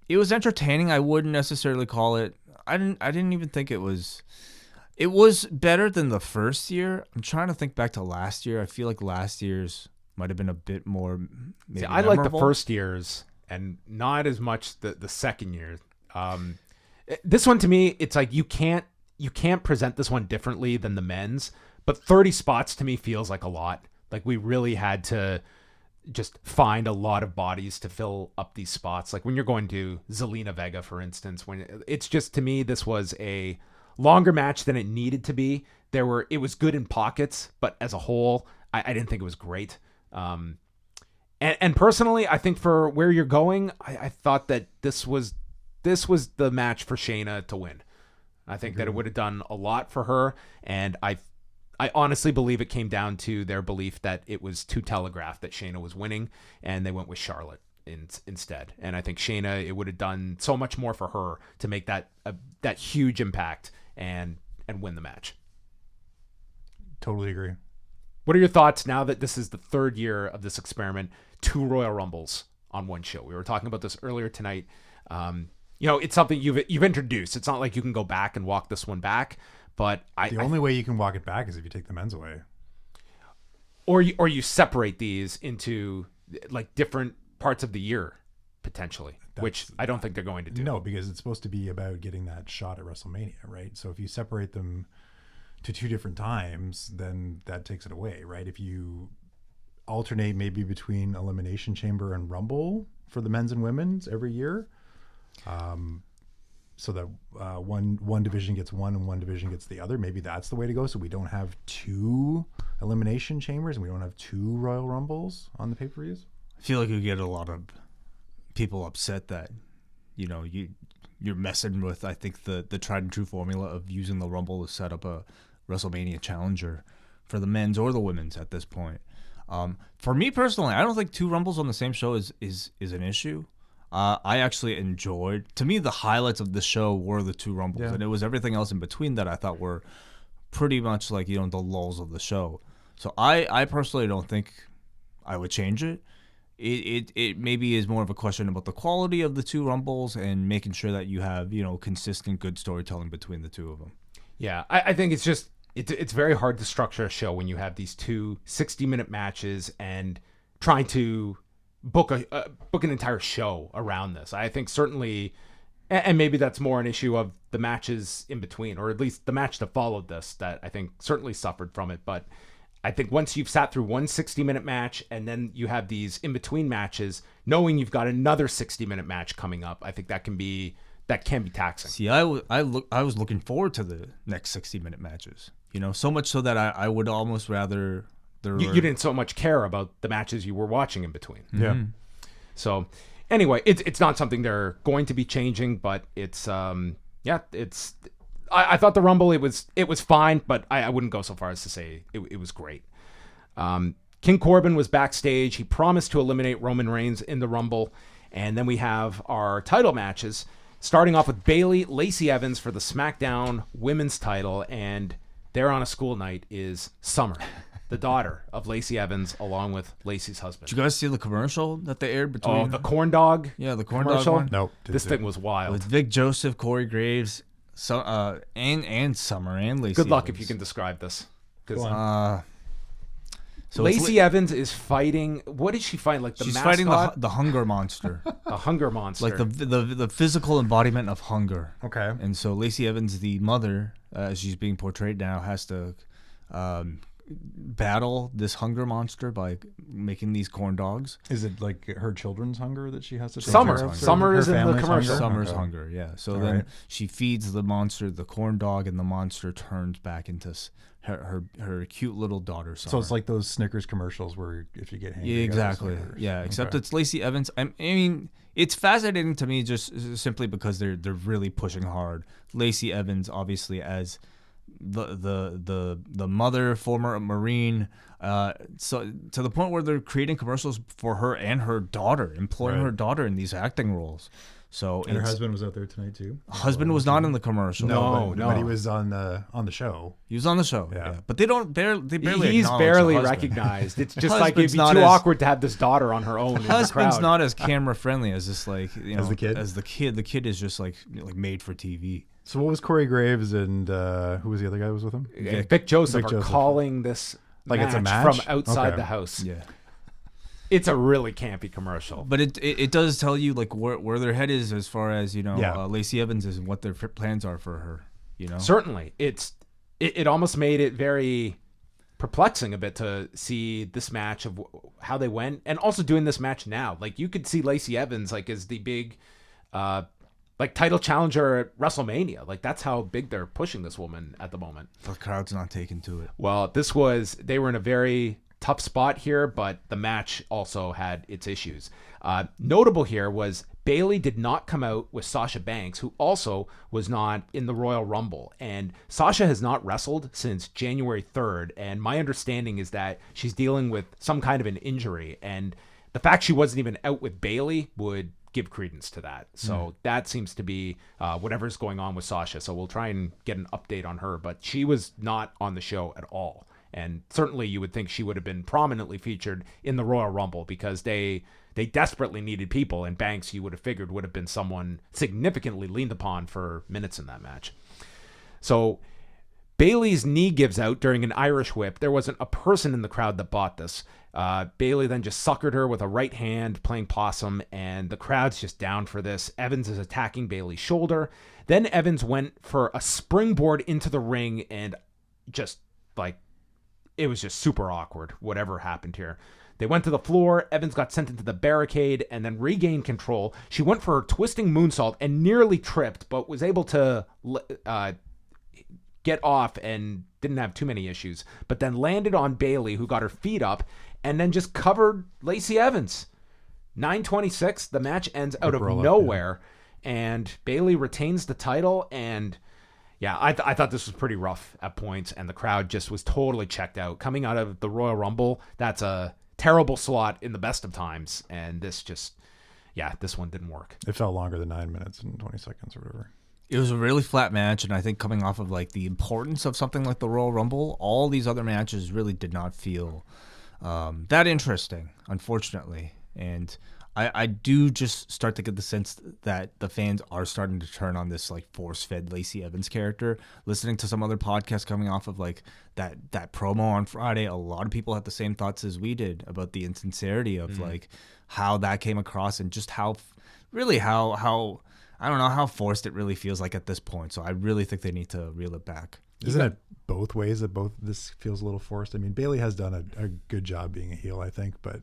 It was entertaining. I wouldn't necessarily call it. I didn't even think it was. It was better than the first year. I'm trying to think back to last year. I feel like last year's might have been a bit more. See, I like the first year's and not as much the second year. This one to me, it's like you can't present this one differently than the men's, but 30 spots to me feels like a lot. Like we really had to just find a lot of bodies to fill up these spots. Like when you're going to Zelina Vega, for instance, when it's just, to me, this was a longer match than it needed to be. It was good in pockets, but as a whole, I didn't think it was great. And personally, I think for where you're going, I thought that this was the match for Shayna to win. I think that it would have done a lot for her, and I honestly believe it came down to their belief that it was too telegraphed that Shayna was winning, and they went with Charlotte instead. And I think Shayna, it would have done so much more for her to make that huge impact and win the match. Totally agree. What are your thoughts now that this is the third year of this experiment, 2 Royal Rumbles on one show? We were talking about this earlier tonight. It's something you've introduced. It's not like you can go back and walk this one back, but the only way you can walk it back is if you take the men's away, or you separate these into like different parts of the year potentially, which I don't think they're going to do. No, because it's supposed to be about getting that shot at WrestleMania, right? So if you separate them to 2 different times, then that takes it away, right? If you alternate maybe between Elimination Chamber and Rumble for the men's and women's every year. So that one division gets one and one division gets the other. Maybe that's the way to go. So we don't have 2 elimination chambers and we don't have 2 Royal Rumbles on the pay-per-views. I feel like you get a lot of people upset that, you're messing with, I think, the tried and true formula of using the Rumble to set up a WrestleMania challenger for the men's or the women's at this point. For me personally, I don't think 2 Rumbles on the same show is an issue. I actually enjoyed. To me, the highlights of the show were the 2 Rumbles, and it was everything else in between that I thought were pretty much like the lulls of the show. So I personally don't think I would change it. It maybe is more of a question about the quality of the 2 Rumbles and making sure that you have consistent good storytelling between the 2 of them. Yeah, I think it's just it's very hard to structure a show when you have these 2 60-minute matches and trying to book an entire show around this. I think certainly, and maybe that's more an issue of the matches in between, or at least the match that followed this, that I think certainly suffered from it. But I think once you've sat through one 60-minute match and then you have these in-between matches, knowing you've got another 60-minute match coming up, I think that can be taxing. See, I was looking forward to the next 60-minute matches. So much so that I would almost rather. You didn't so much care about the matches you were watching in between. Yeah. So anyway, it's not something they're going to be changing, but it's I thought the Rumble, it was fine, but I wouldn't go so far as to say it was great. King Corbin was backstage. He promised to eliminate Roman Reigns in the Rumble. And then we have our title matches, starting off with Bayley, Lacey Evans for the SmackDown women's title. And there on a school night is Summer, the daughter of Lacey Evans, along with Lacey's husband. Did you guys see the commercial that they aired between? The corn dog. Yeah, the corn commercial. dog one. Nope. This thing was wild. With Vic Joseph, Corey Graves, So and Summer and Lacey. Good luck Evans. if you can describe this. Go on. So it's Lacey Evans is fighting. What is she fighting? Like the she's mascot? fighting the hunger monster, the hunger monster. like the physical embodiment of hunger. Okay. And so Lacey Evans, the mother, as she's being portrayed now, has to battle this hunger monster by making these corn dogs. Is it like her children's hunger that she has to take Summer. care of? Summer Her is in the family's commercial. hunger? Summer's Okay. hunger, yeah. So All then right. she feeds the monster the corn dog, and the monster turns back into her cute little daughter. Summer. So it's like those Snickers commercials where if you get hangry, Yeah, you gotta have exactly. Snickers. Yeah, except Okay. it's Lacey Evans. I mean, it's fascinating to me just simply because they're really pushing hard. Lacey Evans, obviously, as the mother, former Marine, so to the point where they're creating commercials for her and her daughter, employing Right. her daughter in these acting roles. So And her it's- husband was out there tonight too. husband was not in the commercial. No. but he was on the show. He was on the show. Yeah. Yeah, but they barely. He's acknowledge barely the husband. recognized. It's just like it'd Husband's be not too as- awkward to have this daughter on her own. in the Husband's crowd. not as camera friendly as this, like, you know, As the kid? As the kid, the kid is just like made for TV. So what was Corey Graves and who was the other guy who was with him? Vic Joseph Vic are Joseph. calling this Like it's a match match? from outside Okay. the house. Yeah, It's a really campy commercial. but it does tell you like where their head is as far as Yeah. Lacey Evans is and what their plans are for her. You know, Certainly, it almost made it very perplexing a bit to see this match of how they went, and also doing this match now. Like you could see Lacey Evans like as the big, like title challenger at WrestleMania. Like that's how big they're pushing this woman at the moment. the crowd's not taken to it. Well, they were in a very tough spot here, but the match also had its issues. Notable here was Bayley did not come out with Sasha Banks, who also was not in the Royal Rumble. And Sasha has not wrestled since January 3rd. And my understanding is that she's dealing with some kind of an injury. And the fact she wasn't even out with Bayley would give credence to that. So that seems to be whatever's going on with Sasha. So we'll try and get an update on her. But she was not on the show at all. And certainly you would think she would have been prominently featured in the Royal Rumble because they desperately needed people, and Banks, you would have figured, would have been someone significantly leaned upon for minutes in that match. So Bayley's knee gives out during an Irish whip. There wasn't a person in the crowd that bought this. Bayley then just suckered her with a right hand, playing possum, and the crowd's just down for this. Evans is attacking Bayley's shoulder. Then Evans went for a springboard into the ring, and just like, it was just super awkward, whatever happened here. They went to the floor. Evans got sent into the barricade and then regained control. She went for her twisting moonsault and nearly tripped, but was able to get off and didn't have too many issues. But then landed on Bayley, who got her feet up, and then just covered Lacey Evans. 9:26, the match ends out of nowhere, and Bayley retains the title. And yeah, I thought this was pretty rough at points, and the crowd just was totally checked out. Coming out of the Royal Rumble, that's a terrible slot in the best of times, and this one didn't work. It felt longer than 9 minutes and 20 seconds or whatever. It was a really flat match, and I think coming off of like the importance of something like the Royal Rumble, all these other matches really did not feel that interesting, unfortunately. And I do just start to get the sense that the fans are starting to turn on this like force-fed Lacey Evans character. Listening to some other podcasts coming off of like that promo on Friday, a lot of people had the same thoughts as we did about the insincerity of like how that came across and just how I don't know how forced it really feels like at this point. So I really think they need to reel it back. Isn't it both ways that this feels a little forced? I mean, Bayley has done a good job being a heel, I think, but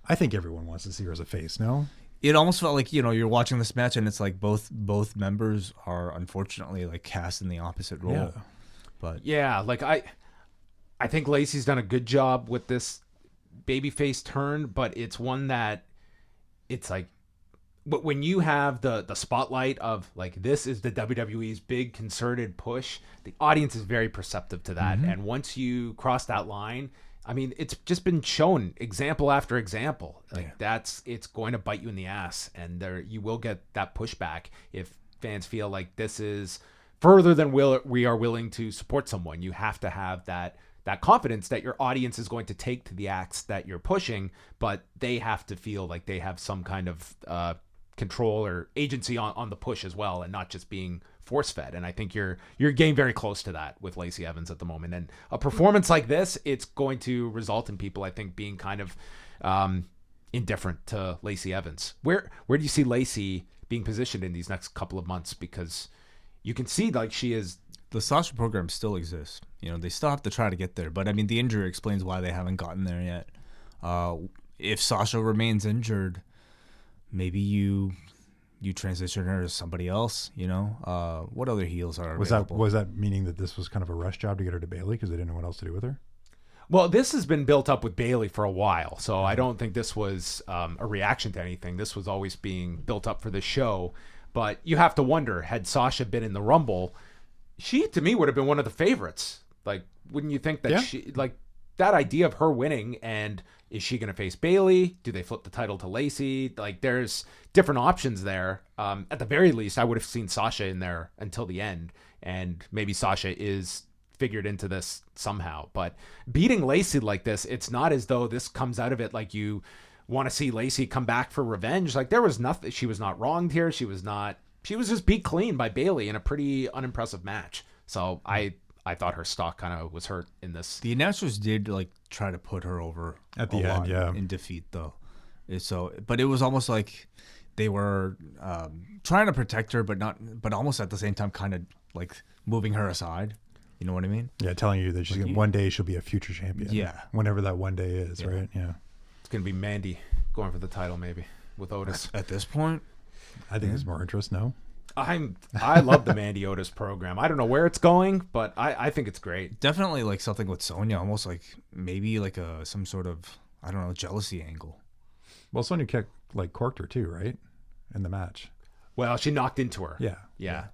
I think everyone wants to see her as a face, no? It almost felt like, you're watching this match and it's like both members are unfortunately like cast in the opposite role. Yeah. But Yeah, like I think Lacey's done a good job with this babyface turn, but it's one that it's like, but when you have the spotlight of like, this is the WWE's big concerted push, the audience is very perceptive to that. And once you cross that line, I mean, it's just been shown example after example. Like it's going to bite you in the ass, and you will get that pushback if fans feel like this is further than we are willing to support someone. You have to have that confidence that your audience is going to take to the acts that you're pushing, but they have to feel like they have some kind of control or agency on the push as well, and not just being force fed, and I think you're getting very close to that with Lacey Evans at the moment. And a performance like this, it's going to result in people, I think, being kind of indifferent to Lacey Evans. Where do you see Lacey being positioned in these next couple of months? Because you can see like she is. The Sasha program still exists. You know, they still have to try to get there. But I mean, the injury explains why they haven't gotten there yet. If Sasha remains injured, maybe you transition her to somebody else. You know, what other heels are available? Was that meaning that this was kind of a rush job to get her to Bayley because they didn't know what else to do with her? Well, this has been built up with Bayley for a while, so I don't think this was a reaction to anything. This was always being built up for the show. But you have to wonder, had Sasha been in the Rumble, she, to me, would have been one of the favorites. Like, wouldn't you think that she, like, that idea of her winning, and is she going to face Bayley? Do they flip the title to Lacey? Like, there's different options there. At the very least, I would have seen Sasha in there until the end, and maybe Sasha is figured into this somehow. But beating Lacey like this, it's not as though this comes out of it like you want to see Lacey come back for revenge. Like, there was nothing. She was not wronged here. She was just beat clean by Bayley in a pretty unimpressive match. So I thought her stock kind of was hurt in this. The announcers did like try to put her over at the end, in defeat though. But it was almost like they were trying to protect her, but almost at the same time kind of like moving her aside. You know what I mean? Yeah, telling you that one day she'll be a future champion. Yeah, whenever that one day is, right? Yeah, it's gonna be Mandy going for the title maybe with Otis. At this point, I think there's more interest. No. I love the Mandy Otis program. I don't know where it's going, but I think it's great. Definitely like something with Sonya, almost like maybe like some sort of, I don't know, jealousy angle. Well, Sonya corked her too, right? In the match. Well, she knocked into her. Yeah.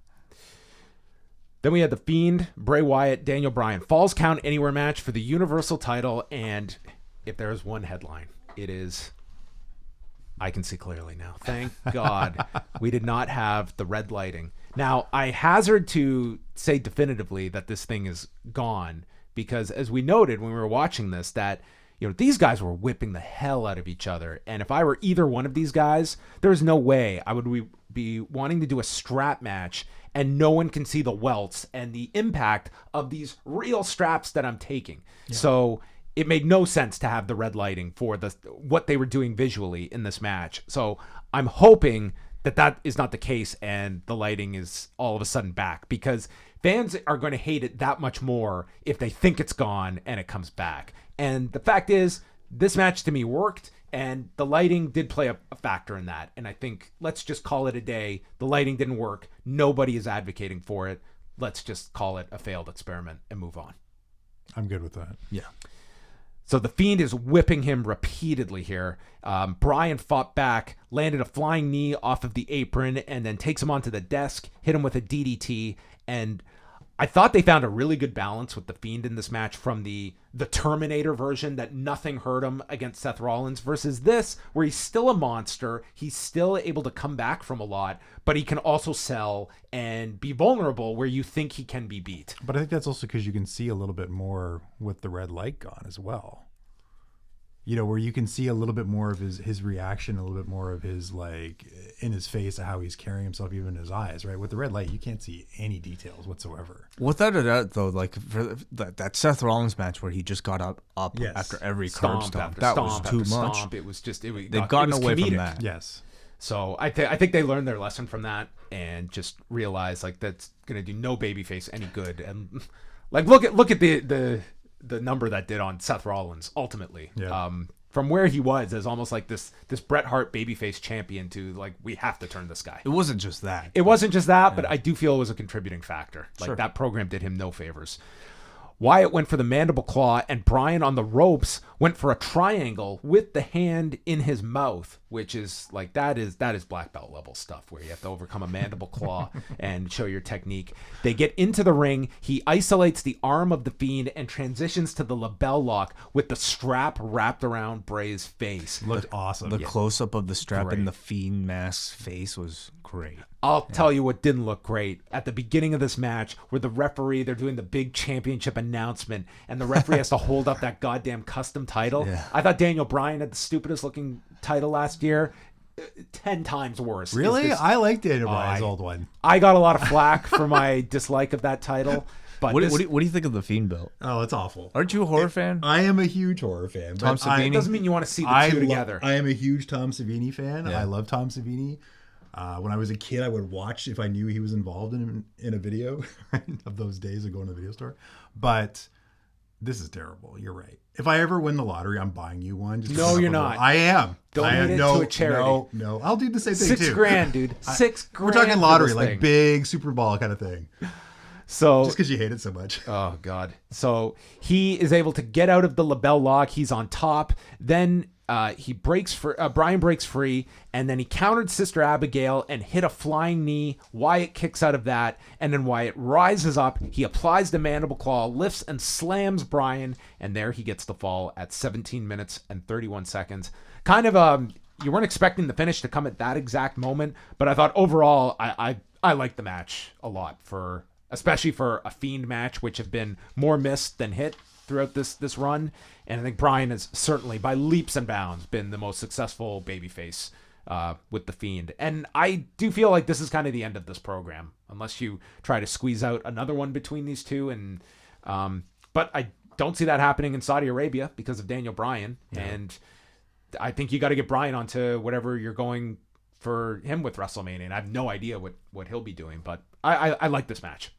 Then we had the Fiend, Bray Wyatt, Daniel Bryan. Falls Count Anywhere match for the Universal title. And if there's one headline, it is, I can see clearly now. Thank God we did not have the red lighting. Now, I hazard to say definitively that this thing is gone because, as we noted when we were watching this, that these guys were whipping the hell out of each other. And if I were either one of these guys, there's no way I would be wanting to do a strap match and no one can see the welts and the impact of these real straps that I'm taking. Yeah. So it made no sense to have the red lighting for what they were doing visually in this match. So I'm hoping that is not the case and the lighting is all of a sudden back, because fans are going to hate it that much more if they think it's gone and it comes back. And the fact is, this match to me worked, and the lighting did play a factor in that. And I think let's just call it a day. The lighting didn't work. Nobody is advocating for it. Let's just call it a failed experiment and move on. I'm good with that. Yeah. So the Fiend is whipping him repeatedly here. Bryan fought back, landed a flying knee off of the apron, and then takes him onto the desk, hit him with a DDT. And I thought they found a really good balance with the Fiend in this match, from the Terminator version that nothing hurt him against Seth Rollins, versus this where he's still a monster. He's still able to come back from a lot, but he can also sell and be vulnerable where you think he can be beat. But I think that's also because you can see a little bit more with the red light gone as well. Where you can see a little bit more of his reaction, a little bit more of his, like, in his face, how he's carrying himself, even in his eyes, right? With the red light, you can't see any details whatsoever. Without a doubt, though, like for that Seth Rollins match where he just got up yes. after every curb stomp, that was too much. It was just, they've gotten away from that. Yes. So I think they learned their lesson from that and just realized, like, that's going to do no babyface any good. And like, look at the number that did on Seth Rollins ultimately. Yeah. From where he was as almost like this Bret Hart babyface champion to, like, we have to turn this guy. It wasn't just that. But I do feel it was a contributing factor. Like, sure. That program did him no favors. Wyatt went for the mandible claw, and Bryan on the ropes went for a triangle with the hand in his mouth, which is like, that is black belt level stuff where you have to overcome a mandible claw and show your technique. They get into the ring. He isolates the arm of the Fiend and transitions to the label lock with the strap wrapped around Bray's face. Looked awesome. The close-up of the strap in the Fiend mask's face was great. I'll tell you what didn't look great. At the beginning of this match, where the referee, they're doing the big championship announcement, and the referee has to hold up that goddamn custom title. Yeah. I thought Daniel Bryan had the stupidest looking title last year. 10 times worse. Really? I like Daniel Bryan's old one. I got a lot of flack for my dislike of that title. But What do you think of the Fiend belt? Oh, it's awful. Aren't you a horror fan? I am a huge horror fan. Tom Savini? It doesn't mean you want to see the two together. I am a huge Tom Savini fan. Yeah. I love Tom Savini. When I was a kid, I would watch if I knew he was involved in a video of those days of going to the video store. But this is terrible. You're right. If I ever win the lottery, I'm buying you one. No, you're not. I am. Donate it to a charity. No. I'll do the same thing too. $6,000, dude. $6,000. We're talking lottery, like big Super Bowl kind of thing. So just because you hate it so much. Oh God. So he is able to get out of the label lock. He's on top. Then Bryan breaks free, and then he countered Sister Abigail and hit a flying knee. Wyatt kicks out of that, and then Wyatt rises up. He applies the mandible claw, lifts and slams Bryan, and there he gets the fall at 17 minutes and 31 seconds. Kind of you weren't expecting the finish to come at that exact moment, but I thought overall I liked the match a lot, especially for a Fiend match, which have been more missed than hit throughout this run. And I think Bryan has certainly, by leaps and bounds, been the most successful babyface with the Fiend. And I do feel like this is kind of the end of this program, unless you try to squeeze out another one between these two. And but I don't see that happening in Saudi Arabia because of Daniel Bryan. Yeah. And I think you got to get Bryan onto whatever you're going for him with WrestleMania. And I have no idea what he'll be doing, but I like this match.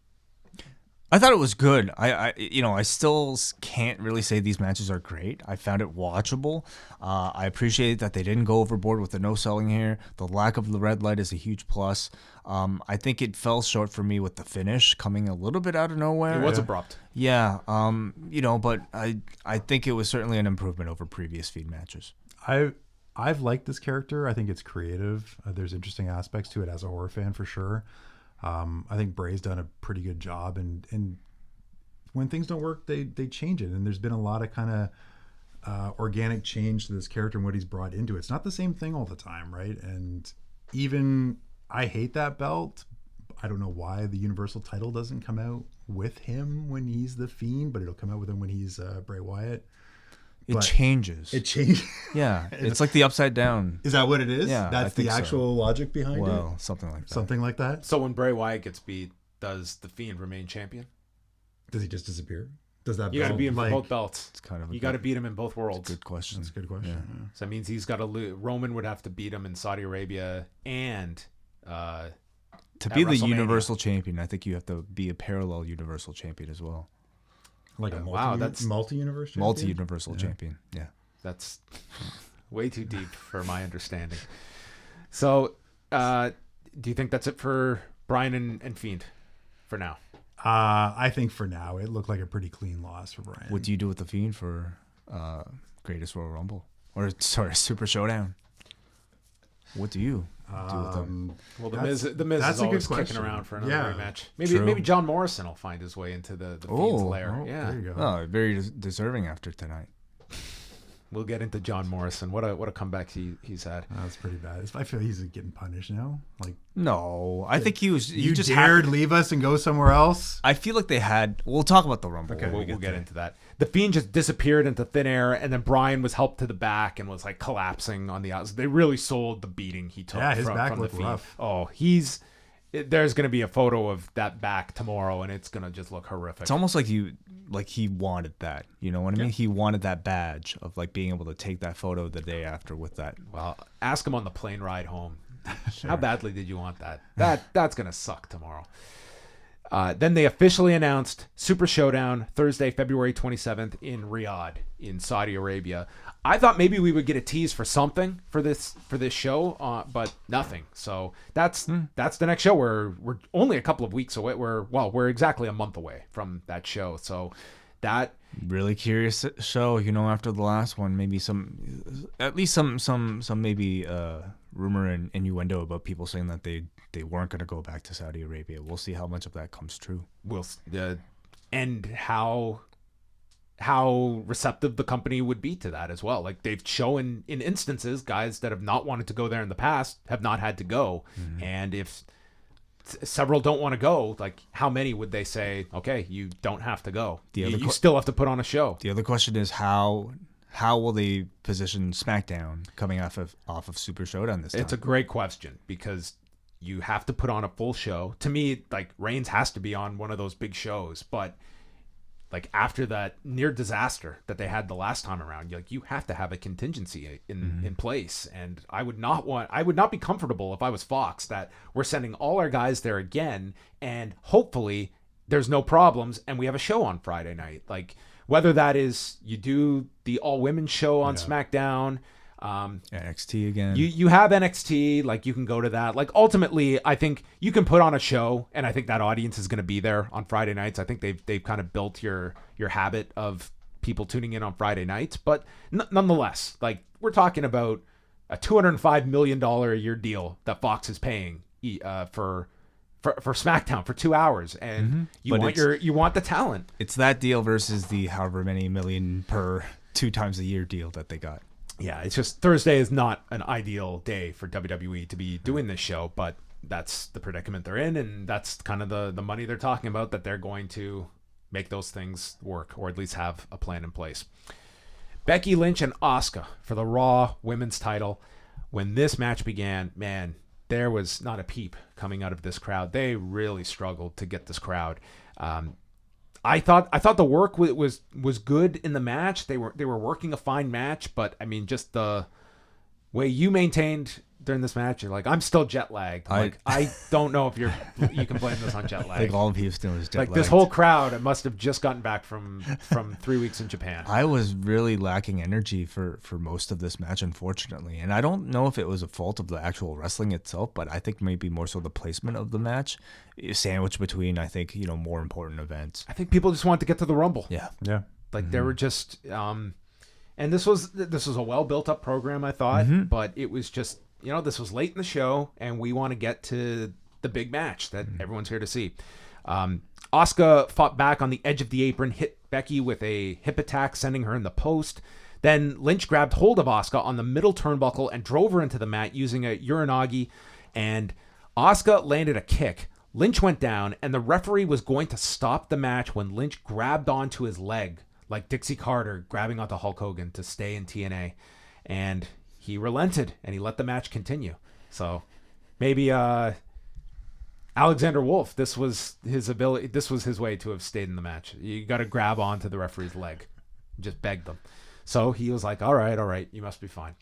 I thought it was good. I still can't really say these matches are great. I found it watchable. I appreciate that they didn't go overboard with the no selling here. The lack of the red light is a huge plus. I think it fell short for me with the finish coming a little bit out of nowhere. It was abrupt. Yeah. But I think it was certainly an improvement over previous Fiend matches. I've liked this character. I think it's creative. There's interesting aspects to it as a horror fan for sure. I think Bray's done a pretty good job, and when things don't work, they change it. And there's been a lot of kind of organic change to this character and what he's brought into it. It's not the same thing all the time, right? And even I hate that belt. I don't know why the Universal title doesn't come out with him when he's the Fiend, but it'll come out with him when he's Bray Wyatt. It changes. It changes. Yeah, it's like the upside down. Is that what it is? Yeah, that's the actual logic behind it. Well, something like that. Something like that. So when Bray Wyatt gets beat, does the Fiend remain champion? Does he just disappear? Does that? You got to beat him for both belts. It's kind of you got to beat him in both worlds. That's a good question. That's a good question. Yeah. Yeah. So that means he's got to lose. Roman would have to beat him in Saudi Arabia and. To be the Universal Champion, I think you have to be a parallel Universal Champion as well. Like a multi-universe champion? Multi-universal champion. Yeah. That's way too deep for my understanding. So, do you think that's it for Bryan and Fiend for now? I think for now it looked like a pretty clean loss for Bryan. What do you do with the Fiend for Greatest Royal Rumble? Or, sorry, Super Showdown? What do you do with them? Well, the Miz is always kicking around for another rematch. Maybe John Morrison will find his way into the Fiend's lair. Yeah, there you go. Oh, very deserving after tonight. We'll get into John Morrison. What a comeback he's had. That's pretty bad. I feel he's getting punished now. Like, no, I think he was. You just dared leave us and go somewhere else. I feel like they had. We'll talk about the Rumble. Okay, we'll get into that. The Fiend just disappeared into thin air, and then Bryan was helped to the back and was like collapsing on the outside. They really sold the beating he took. Yeah, his back from the looked Fiend. rough. Oh, there's going to be a photo of that back tomorrow, and it's going to just look horrific. It's almost like he wanted that. You know what I mean? He wanted that badge of like being able to take that photo the day after with that. Well, ask him on the plane ride home. Sure. How badly did you want that? That's going to suck tomorrow. Then they officially announced Super Showdown Thursday, February 27th in Riyadh in Saudi Arabia. I thought maybe we would get a tease for something for this show, but nothing. So that's the next show. We're only a couple of weeks away. We're exactly a month away from that show. So that really curious show. After the last one, maybe at least some maybe rumor and innuendo about people saying that they weren't going to go back to Saudi Arabia. We'll see how much of that comes true. And how receptive the company would be to that as well. Like they've shown in instances, guys that have not wanted to go there in the past have not had to go. Mm-hmm. And if several don't want to go, like how many would they say, okay, you don't have to go. You still have to put on a show. The other question is how how will they position SmackDown coming off of Super Showdown this time? It's a great question because you have to put on a full show. To me, like Reigns has to be on one of those big shows, but like after that near disaster that they had the last time around, you have to have a contingency in place. And I would not be comfortable if I was Fox that we're sending all our guys there again, and hopefully there's no problems and we have a show on Friday night. Like whether that is you do the all women show on SmackDown, NXT again. You have NXT, like you can go to that. Like ultimately, I think you can put on a show, and I think that audience is going to be there on Friday nights. I think they've kind of built your habit of people tuning in on Friday nights. But nonetheless, like we're talking about a $205 million a year deal that Fox is paying for SmackDown for 2 hours, and you want the talent. It's that deal versus the however many million per 2 times a year deal that they got. Yeah, it's just Thursday is not an ideal day for WWE to be doing this show, but that's the predicament they're in, and that's kind of the money they're talking about, that they're going to make those things work, or at least have a plan in place. Becky Lynch and Asuka for the Raw Women's title. When this match began, man, there was not a peep coming out of this crowd. They really struggled to get this crowd. I thought the work was good in the match. They were working a fine match, but I mean, just the way you maintained during this match, you're like, I'm still jet lagged. I don't know if you can blame this on jet lag. I think all of Houston was jet lagged. Like this whole crowd, it must have just gotten back from 3 weeks in Japan. I was really lacking energy for most of this match, unfortunately. And I don't know if it was a fault of the actual wrestling itself, but I think maybe more so the placement of the match, sandwiched between, I think, more important events. I think people just wanted to get to the Rumble. Yeah. Like they were just, and this was a well built up program, I thought, but it was just, this was late in the show, and we want to get to the big match that everyone's here to see. Asuka fought back on the edge of the apron, hit Becky with a hip attack, sending her in the post. Then Lynch grabbed hold of Asuka on the middle turnbuckle and drove her into the mat using a Uranagi, and Asuka landed a kick. Lynch went down, and the referee was going to stop the match when Lynch grabbed onto his leg, like Dixie Carter grabbing onto Hulk Hogan to stay in TNA. And he relented, and he let the match continue. So maybe Alexander Wolf, this was his ability. This was his way to have stayed in the match. You got to grab onto the referee's leg. Just begged them. So he was like, all right, you must be fine.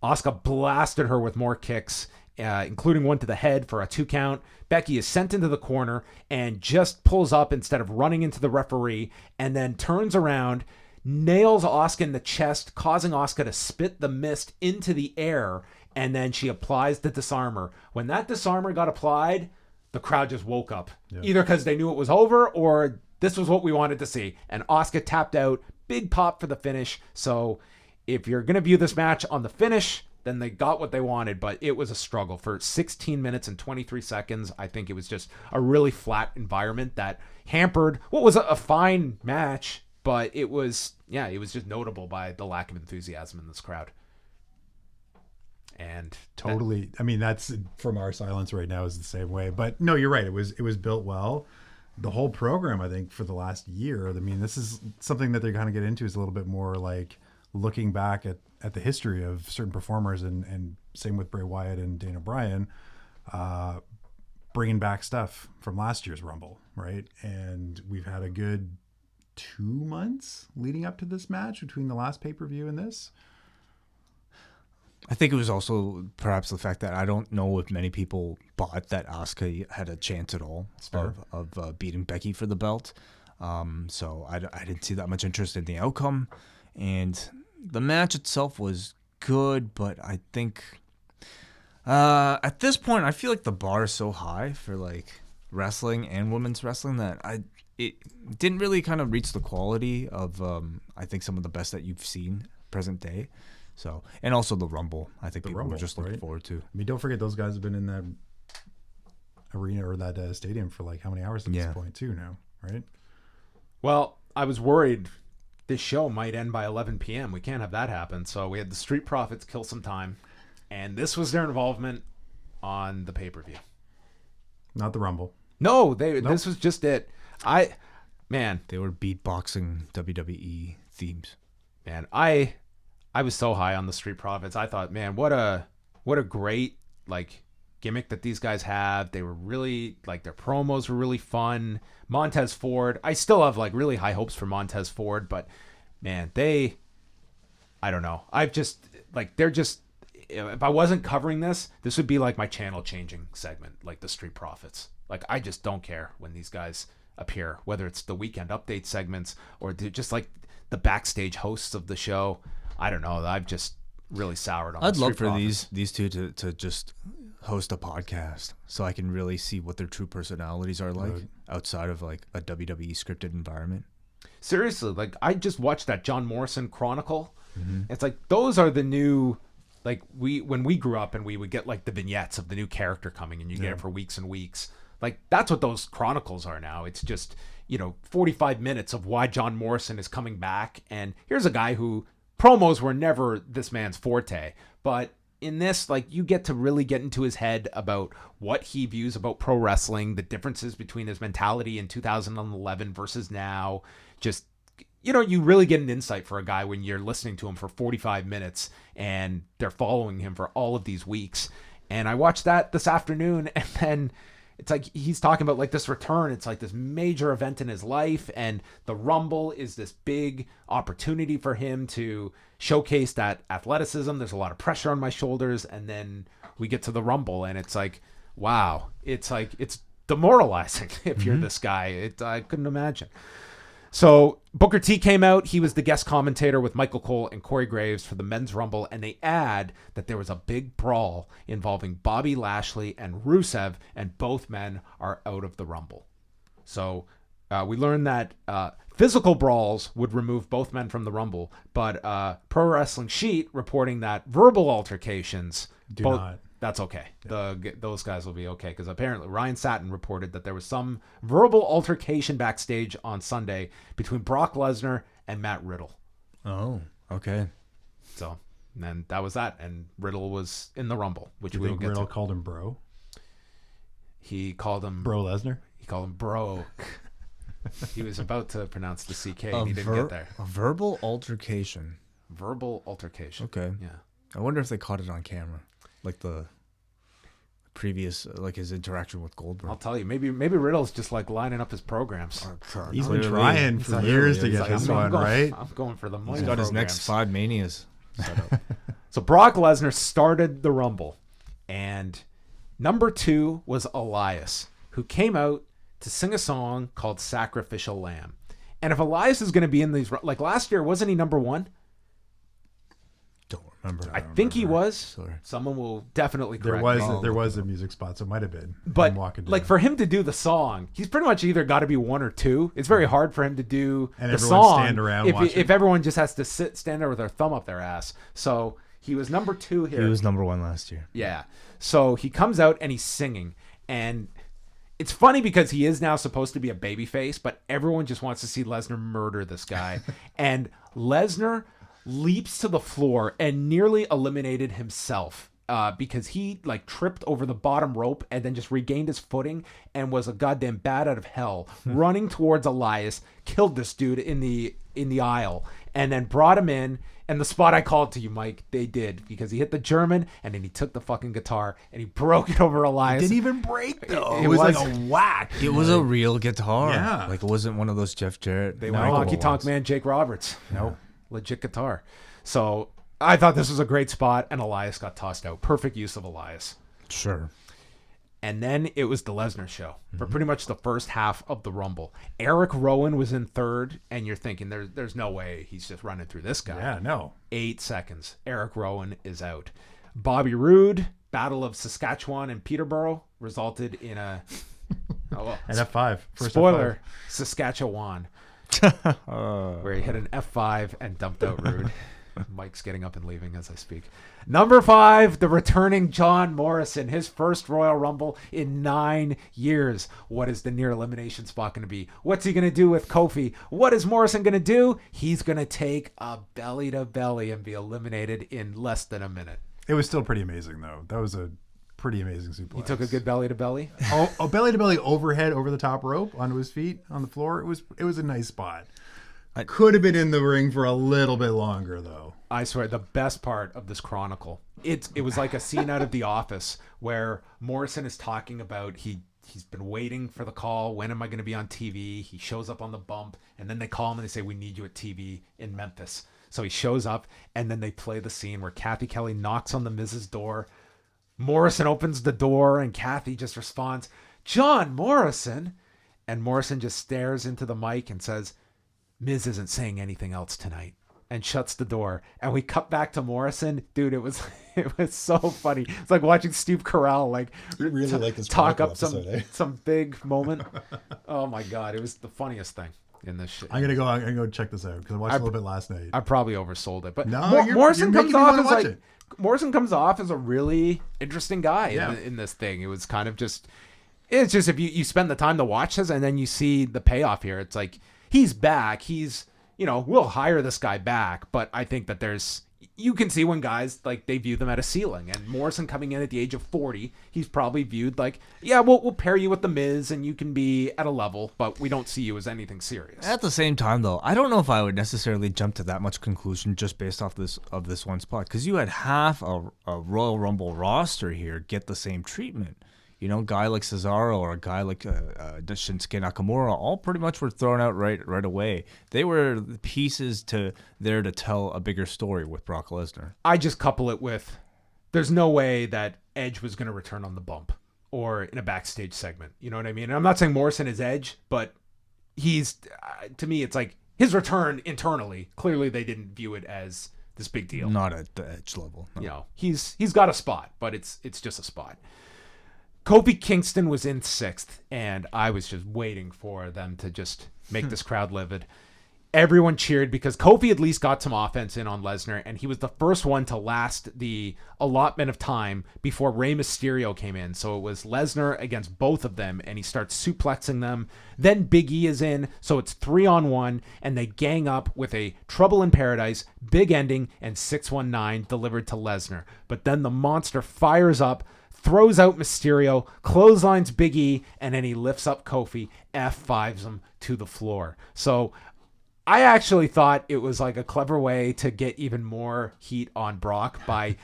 Asuka blasted her with more kicks, including one to the head for a 2 count. Becky is sent into the corner and just pulls up instead of running into the referee, and then turns around, nails Asuka in the chest, causing Asuka to spit the mist into the air, and then she applies the disarmer. When that disarmer got applied, the crowd just woke up. Yeah. Either because they knew it was over, or this was what we wanted to see. And Asuka tapped out. Big pop for the finish. So if you're going to view this match on the finish, then they got what they wanted, but it was a struggle for 16 minutes and 23 seconds. I think it was just a really flat environment that hampered what was a fine match, but it was just notable by the lack of enthusiasm in this crowd. And totally. I mean, that's from our silence right now is the same way, but no, you're right. It was built well. The whole program, I think, for the last year, I mean, this is something that they're going to get into, is a little bit more like looking back at the history of certain performers, and same with Bray Wyatt and Daniel Bryan, bringing back stuff from last year's Rumble, right? And we've had a good 2 months leading up to this match between the last pay-per-view and this. I think it was also perhaps the fact that I don't know if many people bought that Asuka had a chance at all of beating Becky for the belt. So I didn't see that much interest in the outcome. And the match itself was good, but I think at this point, I feel like the bar is so high for like wrestling and women's wrestling that it didn't really kind of reach the quality of I think some of the best that you've seen present day. So, and also the Rumble, I think people were just looking forward to. I mean, don't forget those guys have been in that arena or that stadium for like how many hours at this point too now, right? Well, I was worried this show might end by 11 p.m. We can't have that happen. So we had the Street Profits kill some time, and this was their involvement on the pay-per-view. Not the Rumble. No, this was just it. They were beatboxing WWE themes. Man, I was so high on the Street Profits. I thought, man, what a great like gimmick that these guys have. They were really like, their promos were really fun. Montez Ford, I still have like really high hopes for Montez Ford, but man, I don't know. I've just like, they're just, if I wasn't covering this would be like my channel changing segment, like the Street Profits. Like, I just don't care when these guys appear, whether it's the weekend update segments or just like the backstage hosts of the show. I don't know. I've just really soured on. I'd love for these two to just host a podcast so I can really see what their true personalities are like outside of like a WWE scripted environment. Seriously, like I just watched that John Morrison Chronicle. It's like those are the new, like when we grew up and we would get like the vignettes of the new character coming and you get it for weeks and weeks. Like that's what those chronicles are now. It's just, 45 minutes of why John Morrison is coming back. And here's a guy who promos were never this man's forte, but in this, like, you get to really get into his head about what he views about pro wrestling, the differences between his mentality in 2011 versus now. Just, you really get an insight for a guy when you're listening to him for 45 minutes and they're following him for all of these weeks. And I watched that this afternoon, and then it's like he's talking about like this return. It's like this major event in his life, and the Rumble is this big opportunity for him to showcase that athleticism. There's a lot of pressure on my shoulders, and then we get to the Rumble, and it's like, wow, it's like it's demoralizing if you're this guy. I couldn't imagine. So Booker T came out. He was the guest commentator with Michael Cole and Corey Graves for the Men's Rumble, and they add that there was a big brawl involving Bobby Lashley and Rusev, and both men are out of the Rumble. So we learned that physical brawls would remove both men from the Rumble, but Pro Wrestling Sheet reporting that verbal altercations do not. That's okay. Those guys will be okay, because apparently Ryan Satin reported that there was some verbal altercation backstage on Sunday between Brock Lesnar and Matt Riddle. Oh, okay. So, and then that was that, and Riddle was in the Rumble, which Do you we will think get Riddle to. called him bro? He called him Bro Lesnar? He called him bro. He was about to pronounce the CK, and he didn't get there. A verbal altercation. Verbal altercation. Okay. Yeah. I wonder if they caught it on camera, like the previous, like his interaction with Goldberg. I'll tell you, maybe Riddle's just like lining up his programs. He's been trying for years to get this one, right? I'm going for the money. He's got his next 5 Manias set up. So Brock Lesnar started the Rumble, and number 2 was Elias, who came out to sing a song called Sacrificial Lamb. And if Elias is going to be in these, like last year, wasn't he number 1? Don't remember. I think he was. Sorry. Someone will definitely There correct was me. there was a music spot, so it might have been. But I'm walking like down. for him to do the song, he's pretty much either got to be 1 or 2. It's very hard for him to do And the everyone song stand around watching. if everyone just has to stand there with their thumb up their ass. So he was number 2 here. He was number 1 last year. Yeah. So he comes out and he's singing, and it's funny because he is now supposed to be a babyface, but everyone just wants to see Lesnar murder this guy. And Lesnar leaps to the floor and nearly eliminated himself because he like tripped over the bottom rope and then just regained his footing and was a goddamn bat out of hell running towards Elias, killed this dude in the aisle, and then brought him in. And the spot I called to you, Mike, they did, because he hit the German and then he took the fucking guitar and he broke it over Elias. It didn't even break though. It It was was- like a whack. It was a real guitar. Yeah. Like it wasn't one of those Jeff Jarrett. They went Honky Tonk Man Jake Roberts. Nope. Legit guitar. So I thought this was a great spot, and Elias got tossed out. Perfect use of Elias. Sure. And then it was the Lesnar show for pretty much the first half of the Rumble. Eric Rowan was in third, and you're thinking there's no way he's just running through this guy. Yeah, no. 8 seconds. Eric Rowan is out. Bobby Roode, Battle of Saskatchewan and Peterborough, resulted in a An F5. First spoiler, Saskatchewan, where he hit an F5 and dumped out Rude. Mike's getting up and leaving as I speak. Number 5, the returning John Morrison, his first Royal Rumble in 9 years. What is the near elimination spot going to be? What's he going to do with Kofi? What is Morrison going to do? He's going to take a belly to belly and be eliminated in less than a minute. It was still pretty amazing though. That was a pretty amazing suplex. He took a good belly to belly. Oh, belly to belly overhead over the top rope onto his feet on the floor. It was a nice spot. Could have been in the ring for a little bit longer, though. I swear, the best part of this chronicle, it was like a scene out of The Office where Morrison is talking about he's been waiting for the call. When am I going to be on TV? He shows up on the bump, and then they call him and they say, we need you at TV in Memphis. So he shows up, and then they play the scene where Kathy Kelly knocks on the Miz's door. Morrison opens the door, and Kathy just responds, John Morrison. And Morrison just stares into the mic and says, Miz isn't saying anything else tonight, and shuts the door. And we cut back to Morrison. Dude, it was so funny. It's like watching Steve Carell really like this talk up episode, some big moment. Oh my God, it was the funniest thing in this shit. I'm gonna go check this out because I watched a little bit last night. I probably oversold it, but no, Morrison you're comes off as like Morrison comes off as a really interesting guy in this thing. It was kind of just, it's just if you spend the time to watch this and then you see the payoff here, it's like he's back. He's, we'll hire this guy back, but I think that you can see when guys like they view them at a ceiling, and Morrison coming in at the age of 40, he's probably viewed like, yeah, we'll pair you with the Miz and you can be at a level, but we don't see you as anything serious. At the same time, though, I don't know if I would necessarily jump to that much conclusion just based off this one spot, because you had half a Royal Rumble roster here get the same treatment. A guy like Cesaro or a guy like Shinsuke Nakamura all pretty much were thrown out right away. They were the pieces there to tell a bigger story with Brock Lesnar. I just couple it with, there's no way that Edge was going to return on the bump or in a backstage segment. You know what I mean? And I'm not saying Morrison is Edge, but he's, to me, it's like his return internally. Clearly, they didn't view it as this big deal. Not at the Edge level. No. He's got a spot, but it's just a spot. Kofi Kingston was in 6th, and I was just waiting for them to just make this crowd livid. Everyone cheered because Kofi at least got some offense in on Lesnar, and he was the first one to last the allotment of time before Rey Mysterio came in. So it was Lesnar against both of them, and he starts suplexing them. Then Big E is in, so it's 3-on-1, and they gang up with a Trouble in Paradise, big ending, and 619 delivered to Lesnar. But then the monster fires up, throws out Mysterio, clotheslines Big E, and then he lifts up Kofi, F5s him to the floor. So I actually thought it was like a clever way to get even more heat on Brock by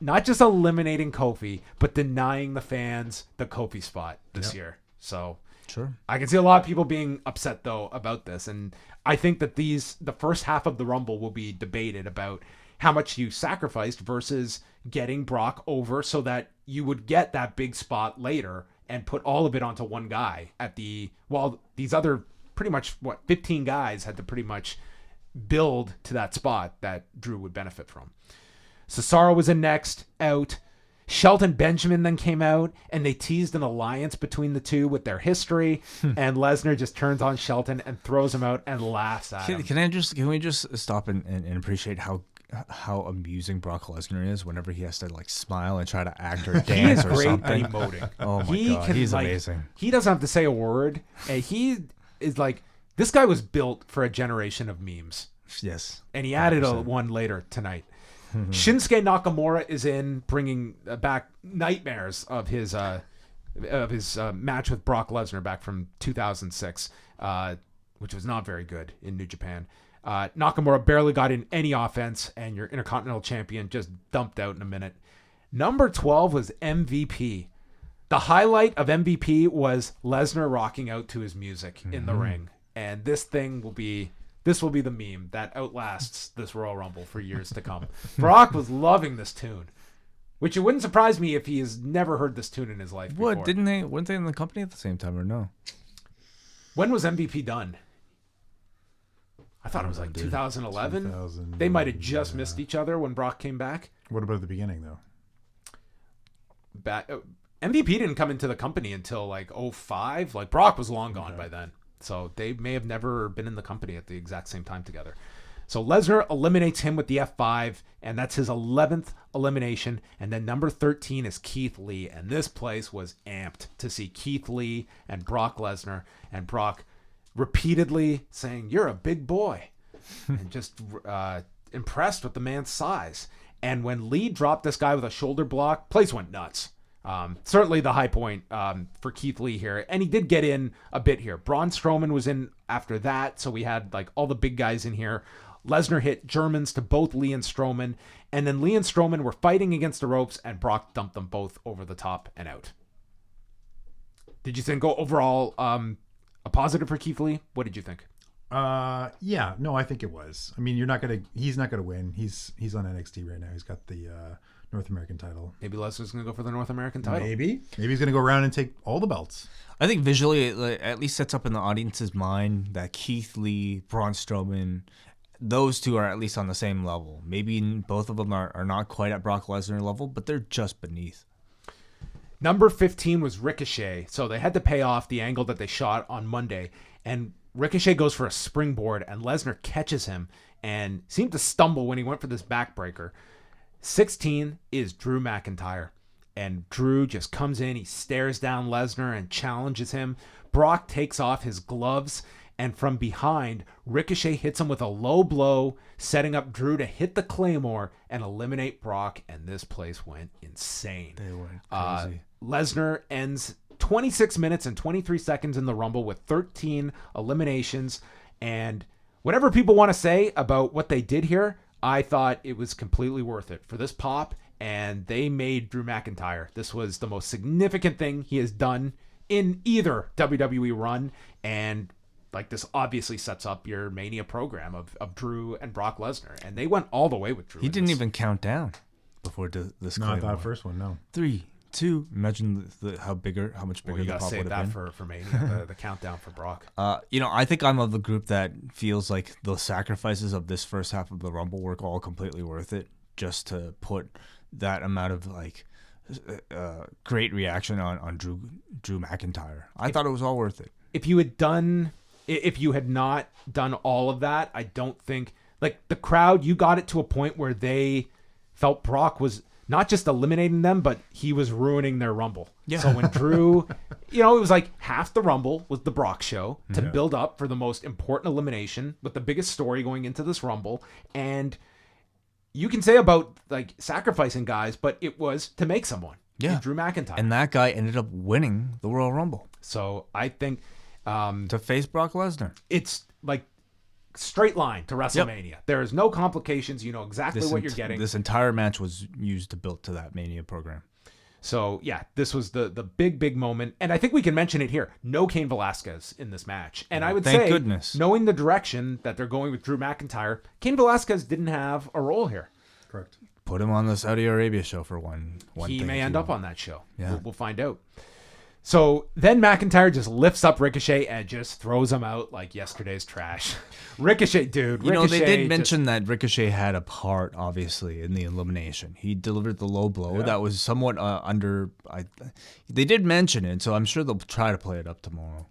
not just eliminating Kofi, but denying the fans the Kofi spot this year. So sure, I can see a lot of people being upset, though, about this. And I think that the first half of the Rumble will be debated about how much you sacrificed versus getting Brock over so that you would get that big spot later and put all of it onto one guy while these other pretty much 15 guys had to pretty much build to that spot that Drew would benefit from. Cesaro was in next, out. Shelton Benjamin then came out, and they teased an alliance between the two with their history, and Lesnar just turns on Shelton and throws him out and laughs at him. Can we just stop and appreciate how amusing Brock Lesnar is whenever he has to like smile and try to act or dance or something. At emoting. Oh my God, he's amazing. He doesn't have to say a word, and he is like, this guy was built for a generation of memes. Yes, and he added one later tonight. Shinsuke Nakamura is in, bringing back nightmares of his match with Brock Lesnar back from 2006, which was not very good in New Japan. Nakamura barely got in any offense, and your Intercontinental Champion just dumped out in a minute. Number 12 was MVP. The highlight of MVP was Lesnar rocking out to his music in the ring, and this will be the meme that outlasts this Royal Rumble for years to come. Brock was loving this tune, which it wouldn't surprise me if he has never heard this tune in his life before. What, weren't they in the company at the same time or no? When was MVP done? I thought it was like 2011. They might have just missed each other when Brock came back. What about the beginning, though? MVP didn't come into the company until like 2005. Like Brock was long gone by then. So they may have never been in the company at the exact same time together. So Lesnar eliminates him with the F5, and that's his 11th elimination. And then number 13 is Keith Lee. And this place was amped to see Keith Lee and Brock Lesnar, and Brock repeatedly saying, "You're a big boy," and just impressed with the man's size. And when Lee dropped this guy with a shoulder block, place went nuts. Certainly the high point for Keith Lee here. And he did get in a bit here. Braun Strowman was in after that. So we had like all the big guys in here. Lesnar hit Germans to both Lee and Strowman. And then Lee and Strowman were fighting against the ropes, and Brock dumped them both over the top and out. Did you think overall a positive for Keith Lee? What did you think? Yeah, no, I think it was. I mean, he's not gonna win. He's on NXT right now. He's got the North American title. Maybe Lesnar's gonna go for the North American title. Maybe he's gonna go around and take all the belts. I think visually it at least sets up in the audience's mind that Keith Lee, Braun Strowman, those two are at least on the same level. Maybe both of them are not quite at Brock Lesnar level, but they're just beneath. Number 15 was Ricochet. So they had to pay off the angle that they shot on Monday. And Ricochet goes for a springboard, and Lesnar catches him and seemed to stumble when he went for this backbreaker. 16 is Drew McIntyre. And Drew just comes in, he stares down Lesnar and challenges him. Brock takes off his gloves, and from behind, Ricochet hits him with a low blow, setting up Drew to hit the Claymore and eliminate Brock, and this place went insane. They went crazy. Lesnar ends 26 minutes and 23 seconds in the Rumble with 13 eliminations, and whatever people want to say about what they did here, I thought it was completely worth it for this pop, and they made Drew McIntyre. This was the most significant thing he has done in either WWE run, and like this obviously sets up your Mania program of Drew and Brock Lesnar, and they went all the way with Drew. He didn't even count down before this. Not that first one, no. 3, 2. Imagine how much bigger Well, you the gotta pop save would have that been. for Mania, the countdown for Brock. I think I'm of the group that feels like the sacrifices of this first half of the Rumble were all completely worth it, just to put that amount of like great reaction on Drew McIntyre. I thought it was all worth it. If you had not done all of that, I don't think, like, the crowd, you got it to a point where they felt Brock was not just eliminating them, but he was ruining their Rumble. Yeah. So when Drew, it was like half the Rumble was the Brock show to build up for the most important elimination with the biggest story going into this Rumble. And you can say about like sacrificing guys, but it was to make someone. Yeah. Drew McIntyre. And that guy ended up winning the Royal Rumble So I think to face Brock Lesnar. it's like straight line to WrestleMania. There is no complications. You know exactly what you're getting. This entire match was used to build to that Mania program. So yeah, this was the big moment, and I think we can mention it here. No Cain Velasquez in this match, and I would Thank say, goodness. knowing the direction that they're going with Drew McIntyre, Cain Velasquez didn't have a role here. Correct. Put him on the Saudi Arabia show for one He thing may if end you up want. on that show. Yeah. We'll find out. So then McIntyre just lifts up Ricochet and just throws him out like yesterday's trash. Ricochet, dude. They Ricochet did just- mention that Ricochet had a part, obviously, in the elimination. He delivered the low blow that was somewhat under. They did mention it, so I'm sure they'll try to play it up tomorrow.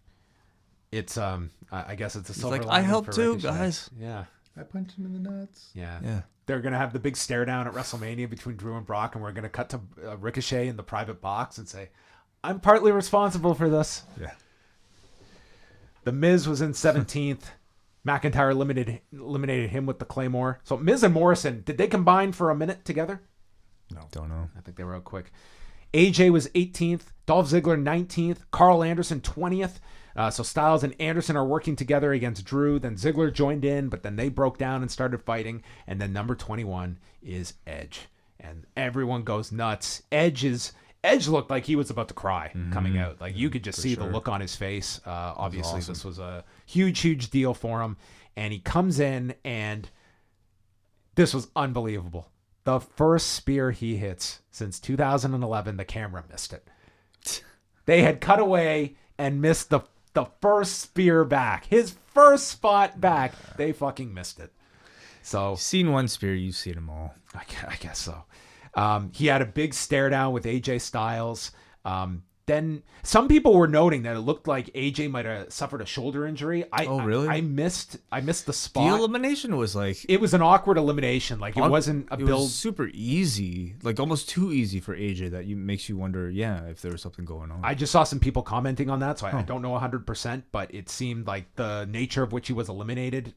It's I guess it's a silver like, lining I helped for too, Ricochet. guys. Yeah. I punched him in the nuts. Yeah. They're going to have the big stare down at WrestleMania between Drew and Brock, and we're going to cut to Ricochet in the private box and say, I'm partly responsible for this. Yeah. The Miz was in 17th. McIntyre eliminated him with the Claymore. So Miz and Morrison, did they combine for a minute together? No. Don't know. I think they were out quick. AJ was 18th. Dolph Ziggler 19th. Carl Anderson 20th. So Styles and Anderson are working together against Drew. Then Ziggler joined in, but then they broke down and started fighting. And then number 21 is Edge. And everyone goes nuts. Edge looked like he was about to cry coming out. Like you could just see the look on his face. Obviously, awesome. This was a huge deal for him. And he comes in, and this was unbelievable. The first spear he hits since 2011, the camera missed it. They had cut away and missed the first spear back. His first spot back. They fucking missed it. So You've seen one spear, you've seen them all. I guess so. He had a big stare down with AJ Styles. then some people were noting that it looked like AJ might have suffered a shoulder injury. Oh, really? I missed the spot. The elimination was like It was an awkward elimination. Like, it wasn't a it build. was super easy, like almost too easy for AJ that makes you wonder, if there was something going on. I just saw some people commenting on that, so I don't know 100%, but it seemed like the nature of which he was eliminated,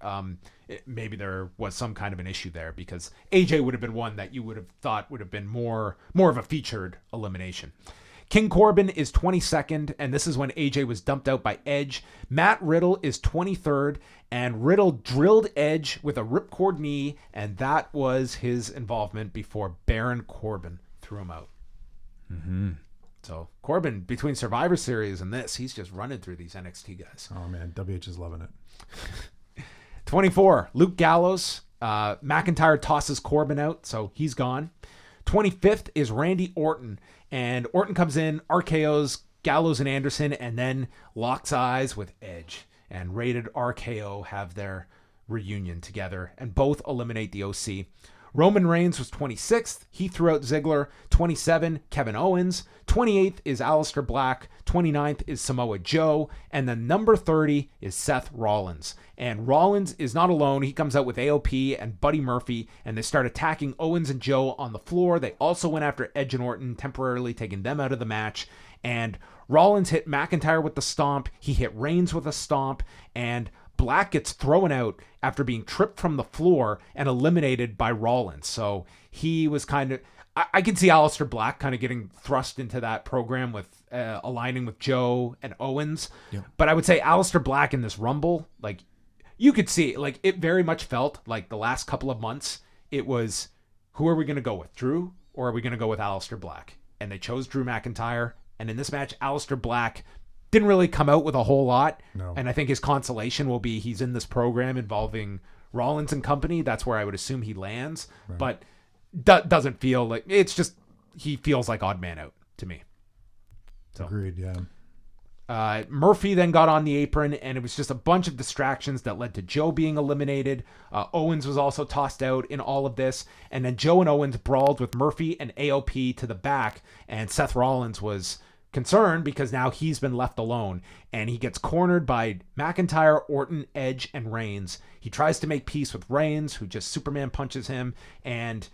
maybe there was some kind of an issue there, because AJ would have been one that you would have thought would have been more of a featured elimination. King Corbin is 22nd, and this is when AJ was dumped out by Edge. Matt Riddle is 23rd, and Riddle drilled Edge with a ripcord knee, and that was his involvement before Baron Corbin threw him out. Mm-hmm. So Corbin, between Survivor Series and this, he's just running through these NXT guys. Oh man, WH is loving it. 24, Luke Gallows. McIntyre tosses Corbin out, so he's gone. 25th is Randy Orton, and Orton comes in, RKO's Gallows and Anderson, and then locks eyes with Edge. And Rated RKO have their reunion together, and both eliminate the OC. Roman Reigns was 26th. He threw out Ziggler. 27, Kevin Owens. 28th is Aleister Black. 29th is Samoa Joe. And then number 30 is Seth Rollins. And Rollins is not alone. He comes out with AOP and Buddy Murphy, and they start attacking Owens and Joe on the floor. They also went after Edge and Orton, temporarily taking them out of the match. And Rollins hit McIntyre with the stomp. He hit Reigns with a stomp. And Black gets thrown out after being tripped from the floor and eliminated by Rollins. So he was kind of... I can see Aleister Black kind of getting thrust into that program with aligning with Joe and Owens. Yeah. But I would say Aleister Black in this Rumble, like, you could see, like, it very much felt like the last couple of months, it was, who are we going to go with, Drew, or are we going to go with Aleister Black? And they chose Drew McIntyre. And in this match, Aleister Black didn't really come out with a whole lot. No. And I think his consolation will be he's in this program involving Rollins and company. That's where I would assume he lands. Right. But doesn't feel like... It's just... He feels like odd man out to me. So. Agreed, yeah. Murphy then got on the apron, and it was just a bunch of distractions that led to Joe being eliminated. Owens was also tossed out in all of this. And then Joe and Owens brawled with Murphy and AOP to the back. And Seth Rollins was concerned because now he's been left alone, and he gets cornered by McIntyre, Orton, Edge, and Reigns. He tries to make peace with Reigns, who just Superman punches him, and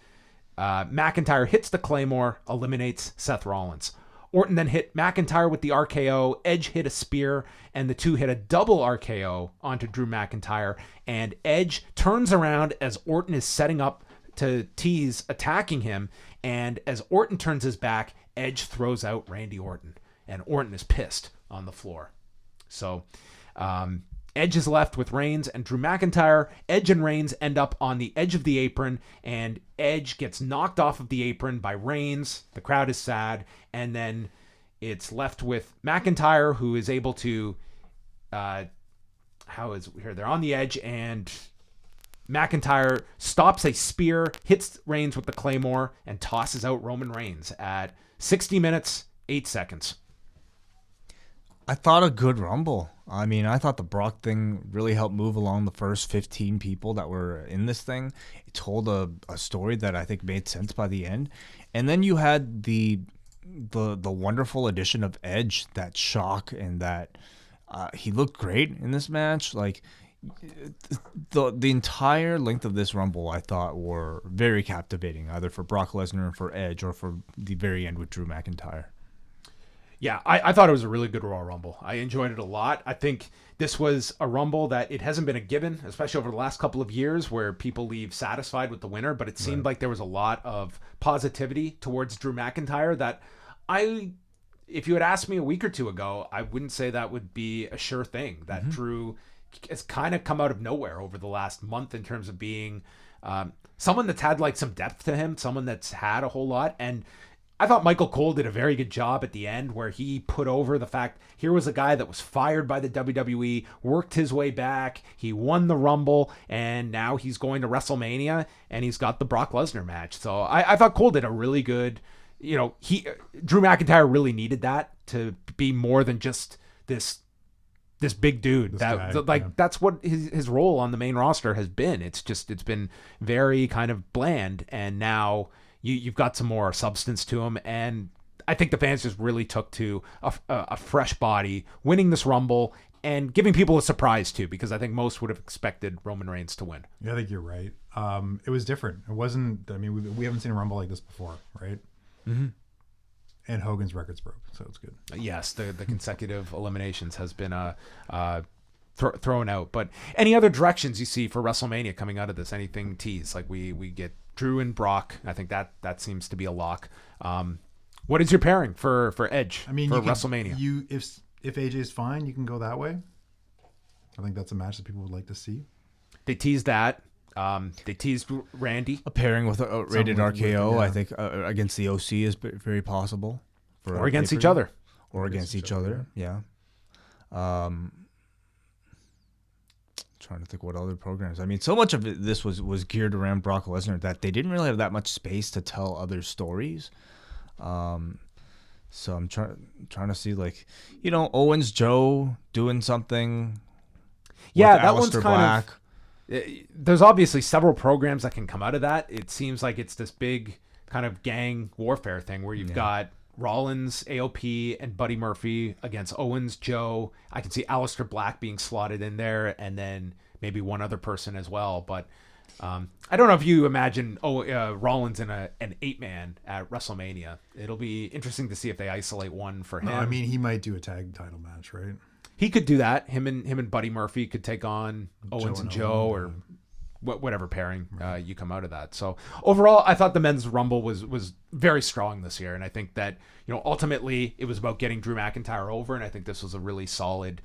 McIntyre hits the Claymore, eliminates Seth Rollins. Orton then hit McIntyre with the RKO, Edge hit a spear, and the two hit a double RKO onto Drew McIntyre, and Edge turns around as Orton is setting up to tease attacking him, and as Orton turns his back, Edge throws out Randy Orton, and Orton is pissed on the floor. So Edge is left with Reigns and Drew McIntyre. Edge and Reigns end up on the edge of the apron, and Edge gets knocked off of the apron by Reigns. The crowd is sad, and then it's left with McIntyre, who is able to... they're on the edge, and McIntyre stops a spear, hits Reigns with the Claymore, and tosses out Roman Reigns at 60 minutes, 8 seconds. I thought a good Rumble. I mean, I thought the Brock thing really helped move along the first 15 people that were in this thing. It told a story that I think made sense by the end. And then you had the wonderful addition of Edge, that shock, and that he looked great in this match. Like, the entire length of this Rumble, I thought, were very captivating, either for Brock Lesnar, for Edge, or for the very end with Drew McIntyre. Yeah, I thought it was a really good Royal Rumble. I enjoyed it a lot. I think this was a Rumble that it hasn't been a given, especially over the last couple of years, where people leave satisfied with the winner, but it seemed like there was a lot of positivity towards Drew McIntyre that if you had asked me a week or two ago, I wouldn't say that would be a sure thing, that Drew has kind of come out of nowhere over the last month in terms of being someone that's had like some depth to him, someone that's had a whole lot. And I thought Michael Cole did a very good job at the end, where he put over the fact here was a guy that was fired by the WWE, worked his way back, he won the Rumble, and now he's going to WrestleMania and he's got the Brock Lesnar match. So I thought Cole did a really good, Drew McIntyre really needed that to be more than just this big dude. That's what his role on the main roster has been. It's been very kind of bland, and now you've got some more substance to him, and I think the fans just really took to a fresh body, winning this Rumble, and giving people a surprise too, because I think most would have expected Roman Reigns to win. Yeah, I think you're right. It was different. It wasn't. I mean, we haven't seen a Rumble like this before, right? Mm-hmm. And Hogan's records broke, so it's good. Yes, the consecutive eliminations has been thrown out. But any other directions you see for WrestleMania coming out of this? Anything teased? Like we get Drew and Brock. I think that seems to be a lock. What is your pairing for Edge? I mean, for WrestleMania? If AJ's fine, you can go that way. I think that's a match that people would like to see. They teased that. They teased Randy. A pairing with a rated Something with RKO, yeah. I think, against the OC is very possible. Or against each other. Or against each other, yeah. Trying to think what other programs. I mean, so much of this was geared around Brock Lesnar that they didn't really have that much space to tell other stories. So I'm trying to see, like, Owens, Joe doing something. Yeah, with that one's Aleister kind of. There's obviously several programs that can come out of that. It seems like it's this big kind of gang warfare thing where you've got Rollins, AOP, and Buddy Murphy against Owens, Joe. I can see Aleister Black being slotted in there, and then maybe one other person as well. But I don't know if you imagine Rollins in an 8-man at WrestleMania. It'll be interesting to see if they isolate one for him. No, I mean, he might do a tag title match, right? He could do that. Him and Buddy Murphy could take on Owens and Joe, or whatever pairing you come out of that. So overall, I thought the men's Rumble was very strong this year, and I think that ultimately it was about getting Drew McIntyre over, and I think this was a really solid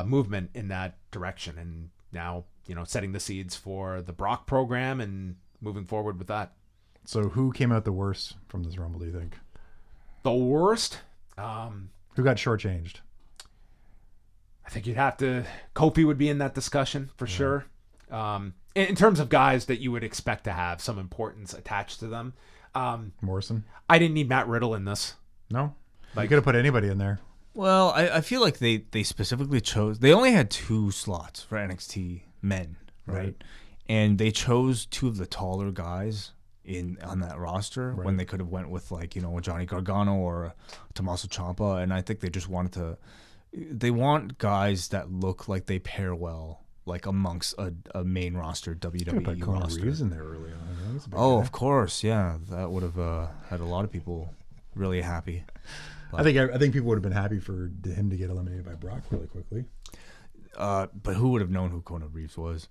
movement in that direction. And now setting the seeds for the Brock program and moving forward with that. So who came out the worst from this Rumble, do you think? The worst? Who got shortchanged? I think you'd have to. Kofi would be in that discussion for sure. In terms of guys that you would expect to have some importance attached to them. Morrison? I didn't need Matt Riddle in this. No? You could have put anybody in there. Well, I feel like they specifically chose. They only had 2 slots for NXT men, right? And they chose 2 of the taller guys on that roster when they could have went with Johnny Gargano or Tommaso Ciampa, and I think they just wanted to. They want guys that look like they pair well, like amongst a main roster WWE roster. Reeves in there early on. Oh, of course, yeah, that would have had a lot of people really happy. But I think people would have been happy for him to get eliminated by Brock really quickly. But who would have known who Kona Reeves was?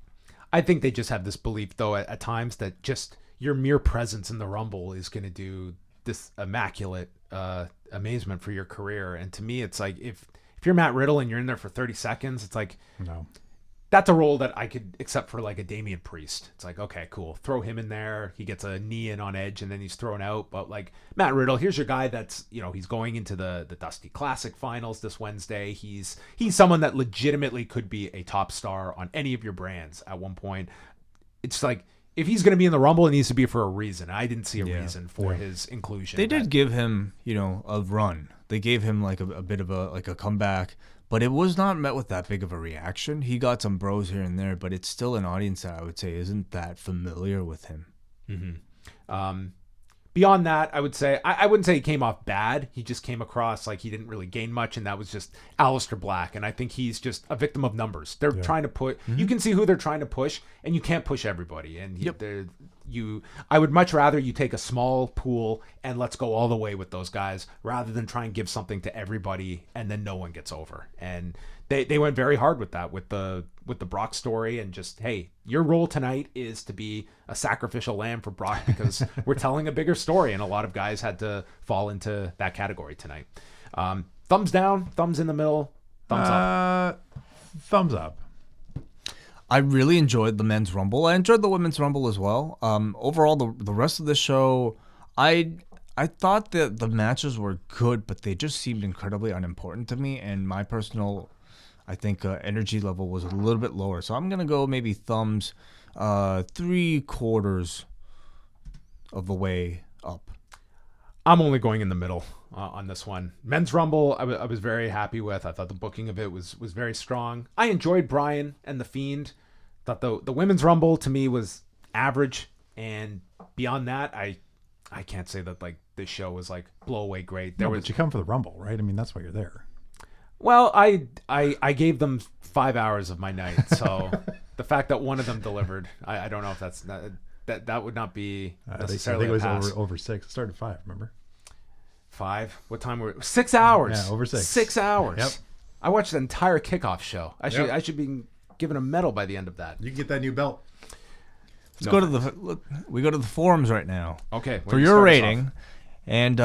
I think they just have this belief, though, at times that just your mere presence in the Rumble is going to do this immaculate amazement for your career. And to me, it's like if you're Matt Riddle and you're in there for 30 seconds, it's like, no, that's a role that I could accept for like a Damian Priest. It's like, okay, cool. Throw him in there. He gets a knee in on Edge and then he's thrown out. But like Matt Riddle, here's your guy that's, he's going into the Dusty Classic finals this Wednesday. He's someone that legitimately could be a top star on any of your brands at one point. It's like, if he's going to be in the Rumble, it needs to be for a reason. I didn't see a reason for his inclusion. They did give him, a run. They gave him like a bit of a comeback, but it was not met with that big of a reaction. He got some bros here and there, but it's still an audience that I would say isn't that familiar with him. Mm-hmm. Beyond that, I would say I wouldn't say he came off bad. He just came across like he didn't really gain much, and that was just Aleister Black. And I think he's just a victim of numbers. They're trying to put. Mm-hmm. You can see who they're trying to push, and you can't push everybody. And I would much rather you take a small pool and let's go all the way with those guys rather than try and give something to everybody and then no one gets over. And they went very hard with that with the Brock story, and just, hey, your role tonight is to be a sacrificial lamb for Brock because we're telling a bigger story, and a lot of guys had to fall into that category tonight. Thumbs down, thumbs in the middle, thumbs up. Thumbs up. I really enjoyed the men's Rumble. I enjoyed the women's Rumble as well. Overall, the rest of the show, I thought that the matches were good, but they just seemed incredibly unimportant to me, and my personal, I think, energy level was a little bit lower. So I'm going to go maybe thumbs 3/4 of the way up. I'm only going in the middle on this one. Men's Rumble, I was very happy with. I thought the booking of it was very strong. I enjoyed Bryan and the Fiend. Thought the women's Rumble to me was average, and beyond that, I can't say that like this show was like blow away great. But you come for the Rumble, right? I mean, that's why you're there. Well, I gave them 5 hours of my night, so the fact that one of them delivered, I don't know if that would not be necessarily I think it a pass. was over 6. It started at 5, remember? 5? What time were 6 hours? Yeah, over 6. 6 hours. Yep. I watched the entire Kickoff show. I should be given a medal by the end of that. You can get that new belt. We go to the forums right now. Okay. For your rating, and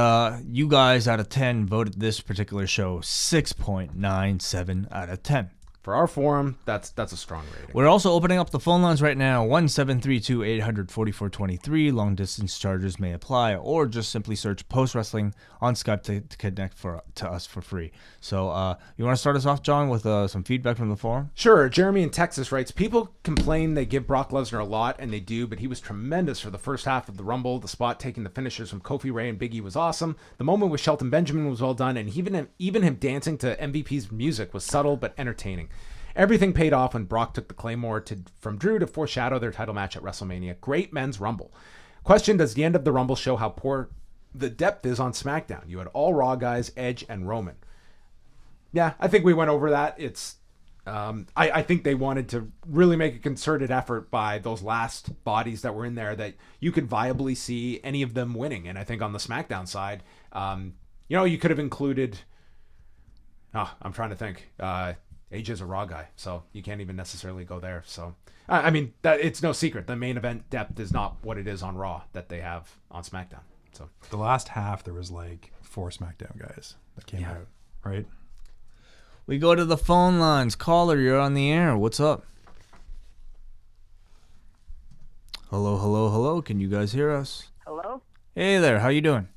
you guys out of 10 voted this particular show 6.97 out of 10. For our forum, that's a strong rating. We're also opening up the phone lines right now, 1-732-800-4423. Long distance charges may apply, or just simply search Post Wrestling on Skype to connect to us for free. So you want to start us off, John, with some feedback from the forum? Sure. Jeremy in Texas writes, people complain they give Brock Lesnar a lot, and they do, but he was tremendous for the first half of the Rumble. The spot taking the finishers from Kofi, Ray, and Big E was awesome. The moment with Shelton Benjamin was well done, and even him dancing to MVP's music was subtle but entertaining. Everything paid off when Brock took the Claymore from Drew to foreshadow their title match at WrestleMania. Great men's Rumble. Question, does the end of the Rumble show how poor the depth is on SmackDown? You had all Raw guys, Edge and Roman. Yeah, I think we went over that. It's I think they wanted to really make a concerted effort by those last bodies that were in there that you could viably see any of them winning. And I think on the SmackDown side, you could have included, I'm trying to think, AJ is a Raw guy, so you can't even necessarily go there. So, I mean, it's no secret. The main event depth is not what it is on Raw that they have on SmackDown. So the last half, there was like 4 SmackDown guys that came out, right? We go to the phone lines. Caller, you're on the air. What's up? Hello, hello, hello. Can you guys hear us? Hello? Hey there. How you doing?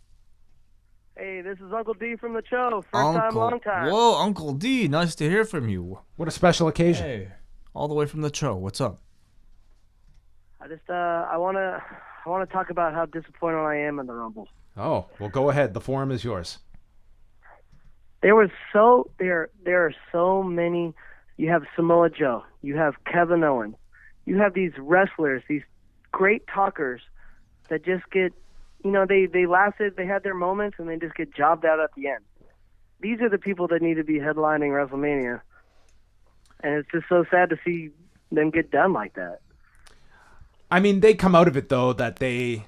Hey, this is Uncle D from the show. First time, long time. Whoa, Uncle D. Nice to hear from you. what a special occasion. Hey, all the way from the show. What's up? I just I wanna talk about how disappointed I am in the Rumble. Oh, well, go ahead. The forum is yours. There are so many. You have Samoa Joe. You have Kevin Owens. You have these wrestlers, these great talkers that just get, they lasted, they had their moments, and they just get jobbed out at the end. These are the people that need to be headlining WrestleMania. And it's just so sad to see them get done like that. I mean, they come out of it, though, that they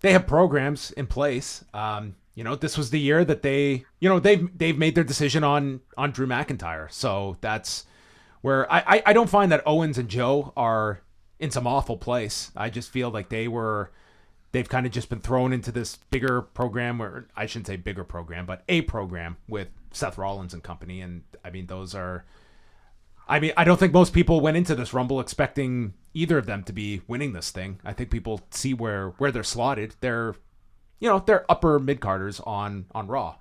have programs in place. This was the year that they've made their decision on Drew McIntyre. So that's where I don't find that Owens and Joe are in some awful place. I just feel like they've kind of just been thrown into this bigger program, or I shouldn't say bigger program, but a program with Seth Rollins and company. And I mean, I don't think most people went into this Rumble expecting either of them to be winning this thing. I think people see where they're slotted. They're upper mid-carders on Raw,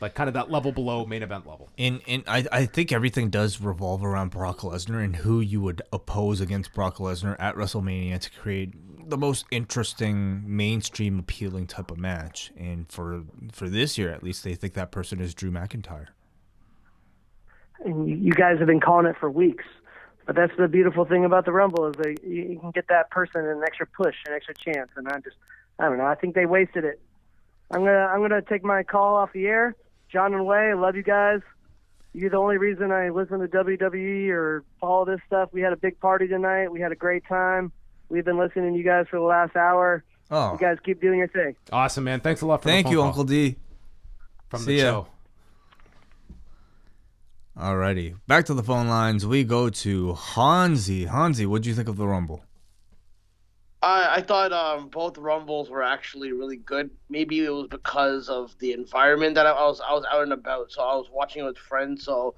like kind of that level below main event level. And I think everything does revolve around Brock Lesnar and who you would oppose against Brock Lesnar at WrestleMania to create the most interesting, mainstream, appealing type of match. And for this year, at least, they think that person is Drew McIntyre. And you guys have been calling it for weeks. But that's the beautiful thing about the Rumble is you can get that person an extra push, an extra chance. And I don't know. I think they wasted it. I'm gonna take my call off the air. John and Way, I love you guys. You're the only reason I listen to WWE or follow this stuff. We had a big party tonight. We had a great time. We've been listening to you guys for the last hour. Oh, you guys keep doing your thing. Awesome, man. Thanks a lot for Thank the phone you, call. Uncle D. From See the ya. show. Alrighty, back to the phone lines. We go to Hansi. Hansi, what'd you think of the Rumble? I thought both Rumbles were actually really good. Maybe it was because of the environment that I was out and about, so I was watching with friends. So,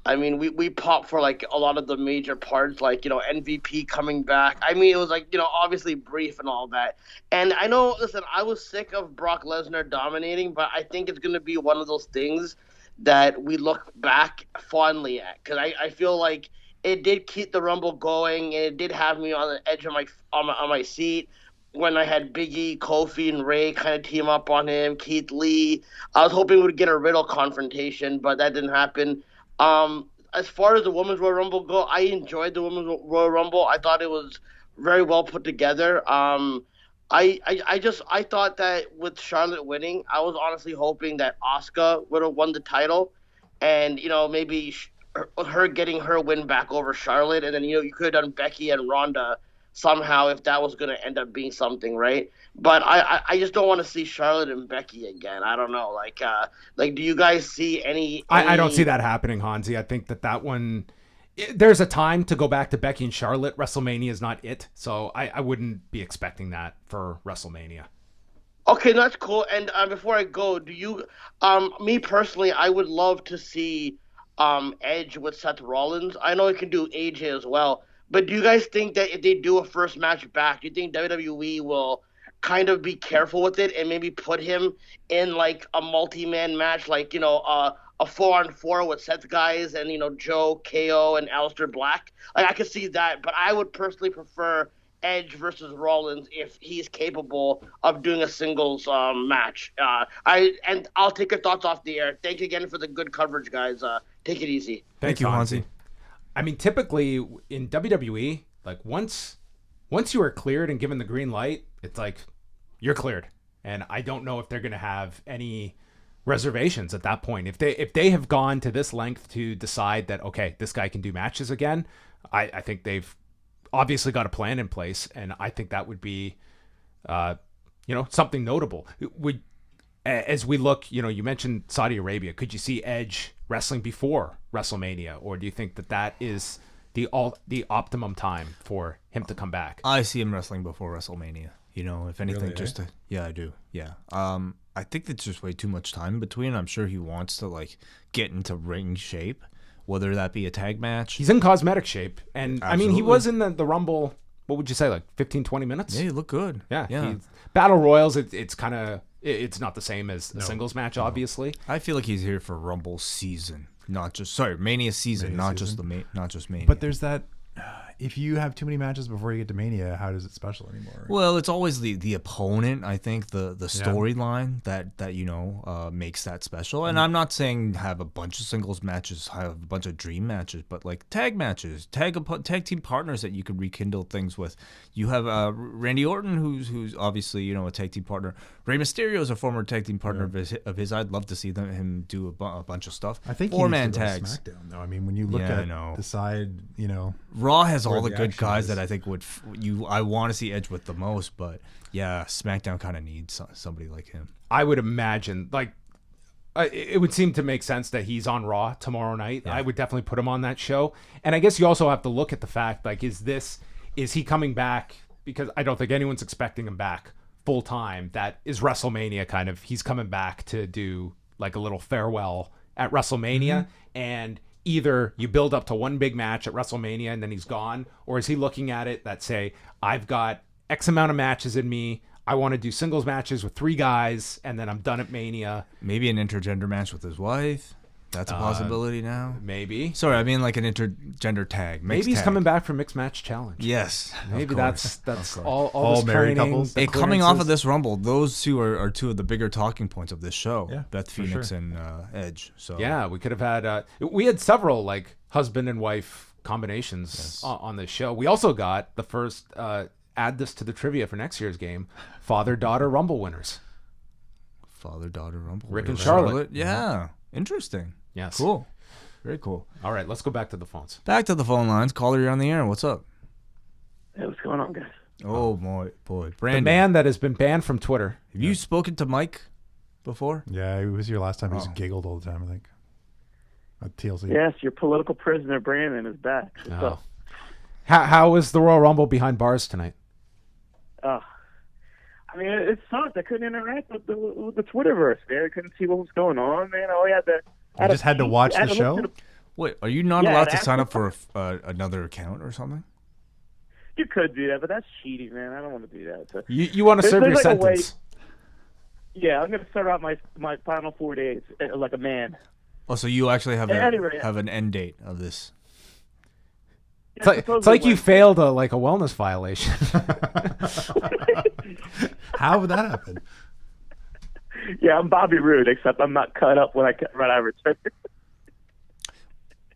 I mean, we popped for like a lot of the major parts, like MVP coming back. I mean, it was like obviously brief and all that. And I know, listen, I was sick of Brock Lesnar dominating, but I think it's gonna be one of those things that we look back fondly at, because I feel like it did keep the Rumble going, and it did have me on the edge of my seat when I had Big E, Kofi, and Ray kind of team up on him. Keith Lee. I was hoping we would get a Riddle confrontation, but that didn't happen. As far as the Women's Royal Rumble go, I enjoyed the Women's Royal Rumble. I thought it was very well put together. I thought that with Charlotte winning, I was honestly hoping that Asuka would have won the title, and maybe her getting her win back over Charlotte, and then you could have done Becky and Ronda somehow if that was going to end up being something, right? But I just don't want to see Charlotte and Becky again. I don't know, like do you guys see any? I don't see that happening, Hansi. I think that one. There's a time to go back to Becky and Charlotte. WrestleMania is not it, so I wouldn't be expecting that for WrestleMania. Okay, that's cool. And before I go, do you, me personally, I would love to see Edge with Seth Rollins. I know he can do AJ as well, but do you guys think that if they do a first match back, do you think WWE will kind of be careful with it and maybe put him in like a multi-man match, like a 4-on-4 with Seth guys and Joe, KO, and Aleister Black? Like I could see that, but I would personally prefer Edge versus Rollins if he's capable of doing a singles match. I'll take your thoughts off the air. Thank you again for the good coverage, guys. Take it easy. Thank you, Hansi. I mean, typically in WWE, like once you are cleared and given the green light, it's like you're cleared. And I don't know if they're going to have any reservations at that point. If they have gone to this length to decide that, okay, this guy can do matches again, I think they've obviously got a plan in place, and I think that would be, something notable. As we look, you mentioned Saudi Arabia. Could you see Edge wrestling before WrestleMania, or do you think that is the optimum time for him to come back? I see him wrestling before WrestleMania. If anything, Really, yeah, I do. Yeah. I think it's just way too much time between. I'm sure he wants to get into ring shape, whether that be a tag match. He's in cosmetic shape, and Absolutely. I mean, he was in the Rumble. What would you say, like 15, 20 minutes? Yeah, he looked good. Yeah. Battle Royals, it's kind of, it's not the same as the singles match, obviously. I feel like he's here for Rumble season, Mania season, not just Mania. But there's that. If you have too many matches before you get to Mania, how does it special anymore? Well, it's always the opponent. I think the storyline that makes that special. And I'm not saying have a bunch of singles matches, have a bunch of dream matches, but like tag matches, tag team partners that you can rekindle things with. You have Randy Orton, who's obviously a tag team partner. Rey Mysterio is a former tag team partner of his. I'd love to see him do a bunch of stuff. I think 4-man tags. SmackDown, though. I mean, when you look at the side, Raw has all where the the good action guys is. that I think I want to see Edge with the most, but yeah, SmackDown kind of needs somebody like him. I would imagine, it would seem to make sense that he's on Raw tomorrow night. Yeah. I would definitely put him on that show. And I guess you also have to look at the fact, is he coming back? Because I don't think anyone's expecting him back full time. That is WrestleMania kind of. He's coming back to do like a little farewell at WrestleMania, and either you build up to one big match at WrestleMania and then he's gone, or is he looking at it that say, I've got X amount of matches in me, I want to do singles matches with 3 guys, and then I'm done at Mania. Maybe an intergender match with his wife. That's a possibility now. Maybe. Sorry, I mean like an intergender tag. Maybe he's tag. coming back for Mixed Match Challenge. Yes. Maybe of course. that's all his married training, couples. the And coming off of clearances. this Rumble, those two are two of the bigger talking points of this show. Yeah, Beth for Phoenix sure. and Edge. So Yeah, we could have had we had several husband and wife combinations on this show. We also got the first add this to the trivia for next year's game, father-daughter Rumble winners. Father-daughter Rumble. Rick and Charlotte. Yeah. Interesting. Yes. Cool. Very cool. All right, let's go back to the phones. Back to the phone lines. Caller, you're on the air. What's up? Hey, what's going on, guys? Oh, boy. The Brandon. man that has been banned from Twitter. Have you spoken to Mike before? Yeah, it was your last time. He just Oh. giggled all the time, I think. At TLC. Yes, your political prisoner Brandon is back. What's Oh. up? How was the Royal Rumble behind bars tonight? I mean, it sucked. I couldn't interact with the Twitterverse, man. I couldn't see what was going on, man. I only had to. You just had to watch the show? Wait, are you not Yeah, allowed to that's sign the up for another account or something? You could do that, but that's cheating, man. I don't want to do that. So, You want to serve your there's like a way- sentence. yeah, I'm going to start out my final 4 days like a man. Oh, so you actually have Anyway, have an end date of this. It's like you failed a wellness violation. How would that happen? Yeah, I'm Bobby Roode, except I'm not cut up when I run out of respect.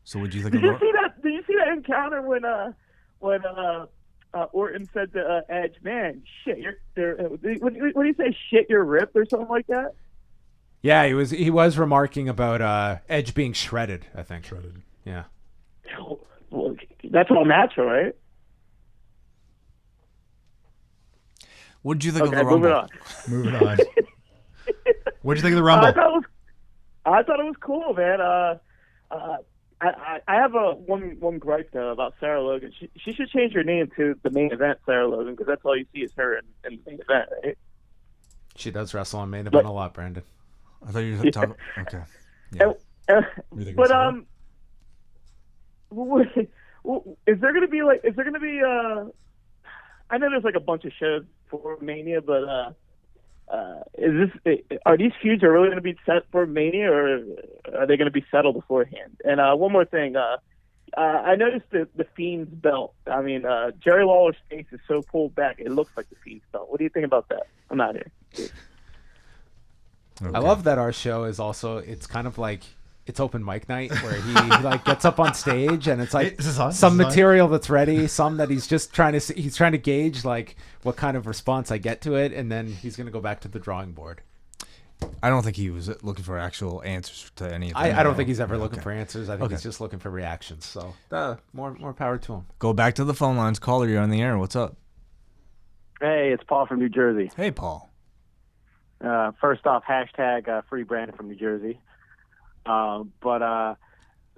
So would you think Did you see that? Did you see that encounter when Orton said to Edge, "Man, shit, what do you say? Shit, you're ripped," or something like that. Yeah, he was remarking about Edge being shredded. I think Shredded. Yeah. Well, that's all natural, right? What did you think of Okay, the Rumble? Moving on. What'd you think of the Rumble? I thought it was cool, man. I have one gripe though about Sarah Logan. She should change her name to the main event Sarah Logan, because that's all you see is her in the main event, right? She does wrestle on main event a lot, Brandon. I thought you were talking. Okay. Yeah. But is there gonna be I know there's like a bunch of shows for Mania, but are these feuds really going to be set for Mania, or are they going to be settled beforehand? And one more thing, I noticed the Fiend's belt. I mean, Jerry Lawler's face is so pulled back, it looks like the Fiend's belt. What do you think about that? I'm out here. Okay. I love that our show is also, it's kind of like, it's open mic night where he like gets up on stage and it's like some material that's ready, some that he's just trying to gauge like what kind of response I get to it, and then he's going to go back to the drawing board. I don't think he was looking for actual answers to any of them. I don't think he's ever looking for answers. I think he's just looking for reactions. So more power to him. Go back to the phone lines. Caller, you're on the air. What's up? Hey, it's Paul from New Jersey. Hey, Paul. First off, hashtag free Brandon from New Jersey.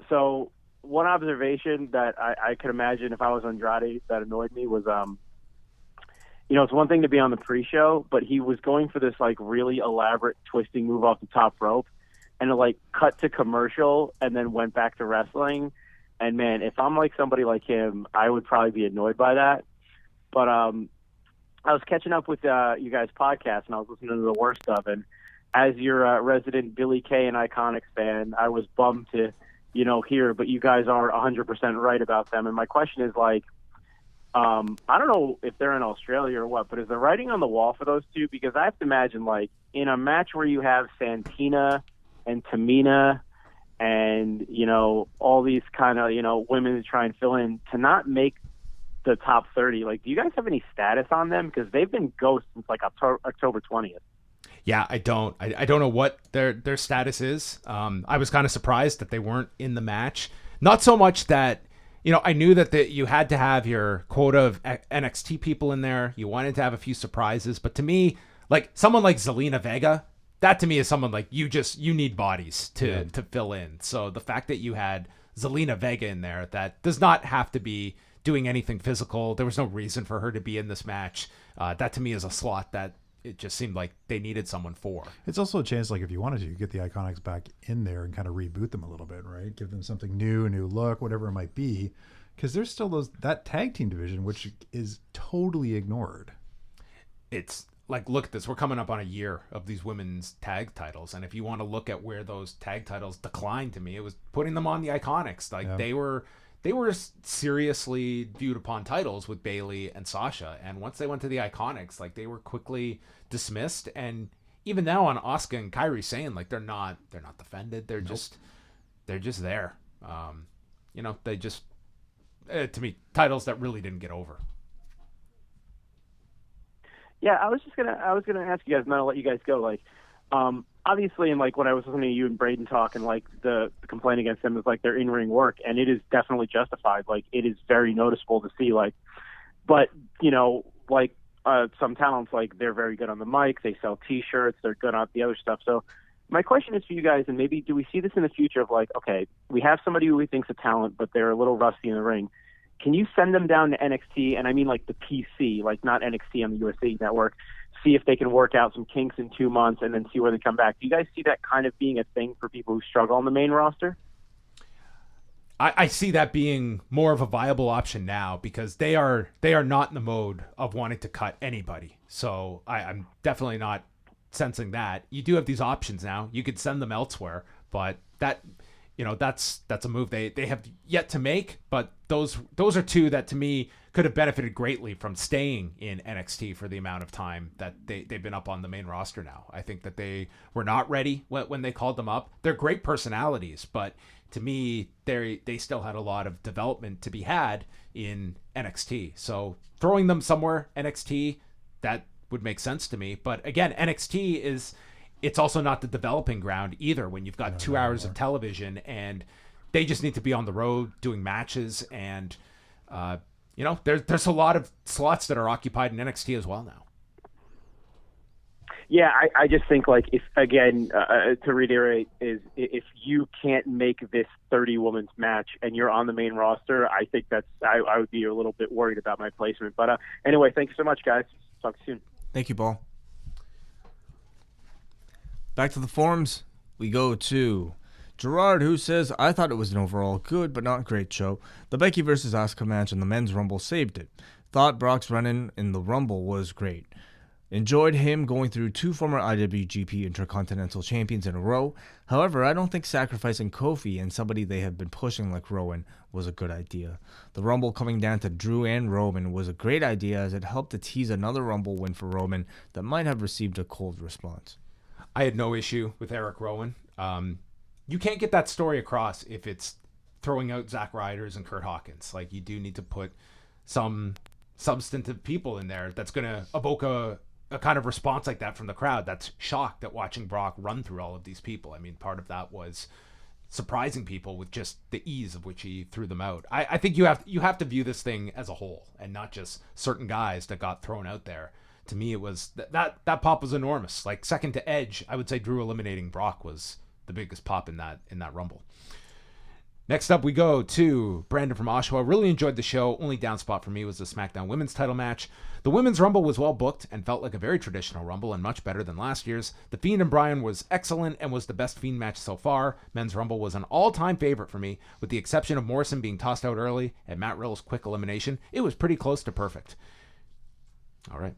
So one observation that I could imagine if I was Andrade that annoyed me was, it's one thing to be on the pre-show, but he was going for this like really elaborate twisting move off the top rope, and it like cut to commercial and then went back to wrestling. And man, if I'm like somebody like him, I would probably be annoyed by that. But I was catching up with you guys' podcast, and I was listening to the worst of it. As your resident Billy Kay and Iconics fan, I was bummed to, hear, but you guys are 100% right about them. And my question is like, I don't know if they're in Australia or what, but is the writing on the wall for those two? Because I have to imagine like in a match where you have Santina and Tamina and, all these kind of, women to try and fill in, to not make the top 30, like, do you guys have any status on them? Because they've been ghosts since like October 20th. Yeah, I don't know what their status is. I was kind of surprised that they weren't in the match. Not so much that, I knew that you had to have your quota of NXT people in there. You wanted to have a few surprises. But to me, like someone like Zelina Vega, that to me is someone like you need bodies to fill in. So the fact that you had Zelina Vega in there, that does not have to be doing anything physical. There was no reason for her to be in this match. That to me is a slot that it just seemed like they needed someone for. It's also a chance, like if you wanted to, get the Iconics back in there and kind of reboot them a little bit, right? Give them something new, a new look, whatever it might be, because there's still that tag team division, which is totally ignored. It's like, look at this. We're coming up on a year of these women's tag titles, and if you want to look at where those tag titles declined to me, it was putting them on the Iconics. Like they were seriously viewed upon titles with Bayley and Sasha, and once they went to the Iconics, like they were quickly dismissed. And even now on Asuka and Kairi saying like they're not defended, they're just there. They just to me, titles that really didn't get over. Yeah, I was gonna ask you guys, and then I'll let you guys go. Like, obviously, and like when I was listening to you and Braden talk, and like the complaint against them is like their in-ring work, and it is definitely justified. Like, it is very noticeable to see. Like, but some talents, like they're very good on the mic, they sell T-shirts, they're good on the other stuff. So my question is for you guys, and maybe do we see this in the future of like, okay, we have somebody who we think's a talent, but they're a little rusty in the ring. Can you send them down to NXT, and I mean like the PC, like not NXT on the USA Network, see if they can work out some kinks in 2 months and then see where they come back? Do you guys see that kind of being a thing for people who struggle on the main roster? I see that being more of a viable option now, because they are not in the mode of wanting to cut anybody. So I'm definitely not sensing that. You do have these options now. You could send them elsewhere, but that that's a move they have yet to make, but those are two that to me could have benefited greatly from staying in NXT for the amount of time that they've been up on the main roster now. I think that they were not ready when they called them up. They're great personalities, but to me, they still had a lot of development to be had in NXT. So throwing them somewhere NXT, that would make sense to me. But again, NXT it's also not the developing ground either when you've got 2 hours of television and they just need to be on the road doing matches. And, there's a lot of slots that are occupied in NXT as well now. Yeah, I just think, like, if, again, to reiterate, is if you can't make this 30-woman's match and you're on the main roster, I think I would be a little bit worried about my placement. But anyway, thank you so much, guys. Talk to you soon. Thank you, Paul. Back to the forums, we go to Gerard, who says, I thought it was an overall good but not great show. The Becky versus Asuka match in the men's Rumble saved it. Thought Brock's run-in the Rumble was great. Enjoyed him going through 2 former IWGP Intercontinental Champions in a row. However, I don't think sacrificing Kofi and somebody they have been pushing like Rowan was a good idea. The Rumble coming down to Drew and Roman was a great idea as it helped to tease another Rumble win for Roman that might have received a cold response. I had no issue with Eric Rowan. You can't get that story across if it's throwing out Zack Ryder's and Kurt Hawkins. Like, you do need to put some substantive people in there that's going to evoke a kind of response like that from the crowd that's shocked at watching Brock run through all of these people. I mean, part of that was surprising people with just the ease of which he threw them out. I think you have to view this thing as a whole and not just certain guys that got thrown out there. To me, it was that pop was enormous. Like, second to Edge, I would say Drew eliminating Brock was the biggest pop in that Rumble. Next up, we go to Brandon from Oshawa. Really enjoyed the show. Only down spot for me was the SmackDown Women's title match. The Women's Rumble was well booked and felt like a very traditional Rumble and much better than last year's. The Fiend and Bryan was excellent and was the best Fiend match so far. Men's Rumble was an all-time favorite for me, with the exception of Morrison being tossed out early and Matt Riddle's quick elimination. It was pretty close to perfect. All right.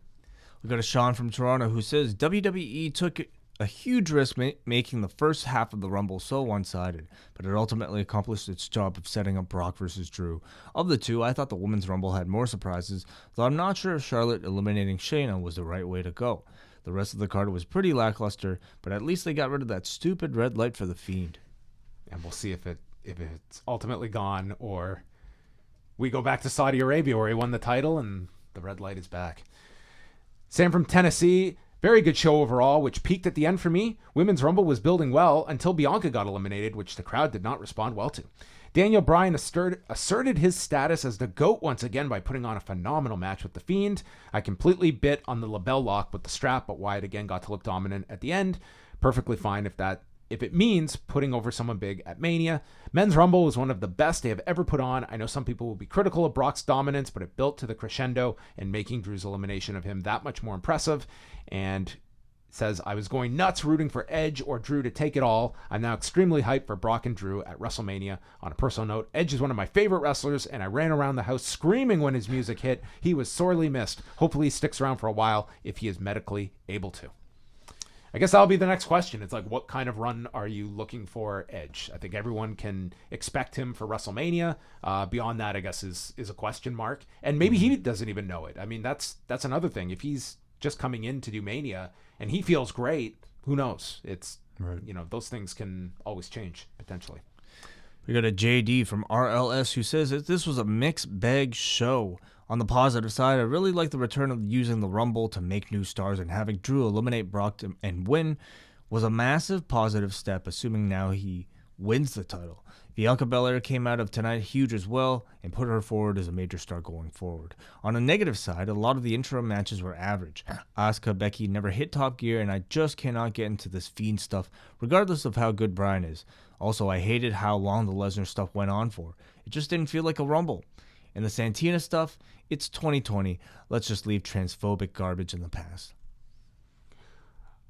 We got a Sean from Toronto who says WWE took a huge risk making the first half of the Rumble so one-sided, but it ultimately accomplished its job of setting up Brock versus Drew. Of the two, I thought the Women's Rumble had more surprises, though I'm not sure if Charlotte eliminating Shayna was the right way to go. The rest of the card was pretty lackluster, but at least they got rid of that stupid red light for the Fiend. And we'll see if it's ultimately gone, or we go back to Saudi Arabia where he won the title and the red light is back. Sam from Tennessee, very good show overall, which peaked at the end for me. Women's Rumble was building well until Bianca got eliminated, which the crowd did not respond well to. Daniel Bryan asserted his status as the GOAT once again by putting on a phenomenal match with The Fiend. I completely bit on the label lock with the strap, but Wyatt again got to look dominant at the end. Perfectly fine if it means putting over someone big at Mania. Men's Rumble was one of the best they have ever put on. I know some people will be critical of Brock's dominance, but it built to the crescendo and making Drew's elimination of him that much more impressive. And says, I was going nuts rooting for Edge or Drew to take it all. I'm now extremely hyped for Brock and Drew at WrestleMania. On a personal note, Edge is one of my favorite wrestlers, and I ran around the house screaming when his music hit. He was sorely missed. Hopefully he sticks around for a while if he is medically able to. I guess that'll be the next question. It's like, what kind of run are you looking for Edge? I think everyone can expect him for WrestleMania. Beyond that, I guess, is a question mark. And maybe he doesn't even know it. I mean, that's another thing. If he's just coming in to do Mania and he feels great, who knows? It's, right. Those things can always change, potentially. We got a JD from RLS who says that this was a mixed bag show. On the positive side, I really like the return of using the Rumble to make new stars, and having Drew eliminate Brock and win was a massive positive step, assuming now he wins the title. Bianca Belair came out of tonight huge as well and put her forward as a major star going forward. On a negative side, a lot of the interim matches were average. Asuka, Becky never hit top gear, and I just cannot get into this Fiend stuff, regardless of how good Bryan is. Also, I hated how long the Lesnar stuff went on for. It just didn't feel like a Rumble. And the Santina stuff, it's 2020. Let's just leave transphobic garbage in the past.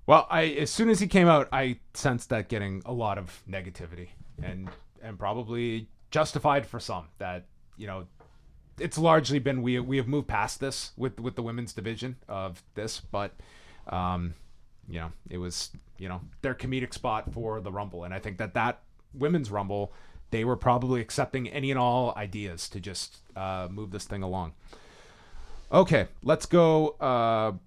Well, as soon as he came out, I sensed that getting a lot of negativity and probably justified for some. That, it's largely been we have moved past this with the women's division of this, but it was their comedic spot for the Rumble, and I think that Women's Rumble, they were probably accepting any and all ideas to just move this thing along. Okay, let's go.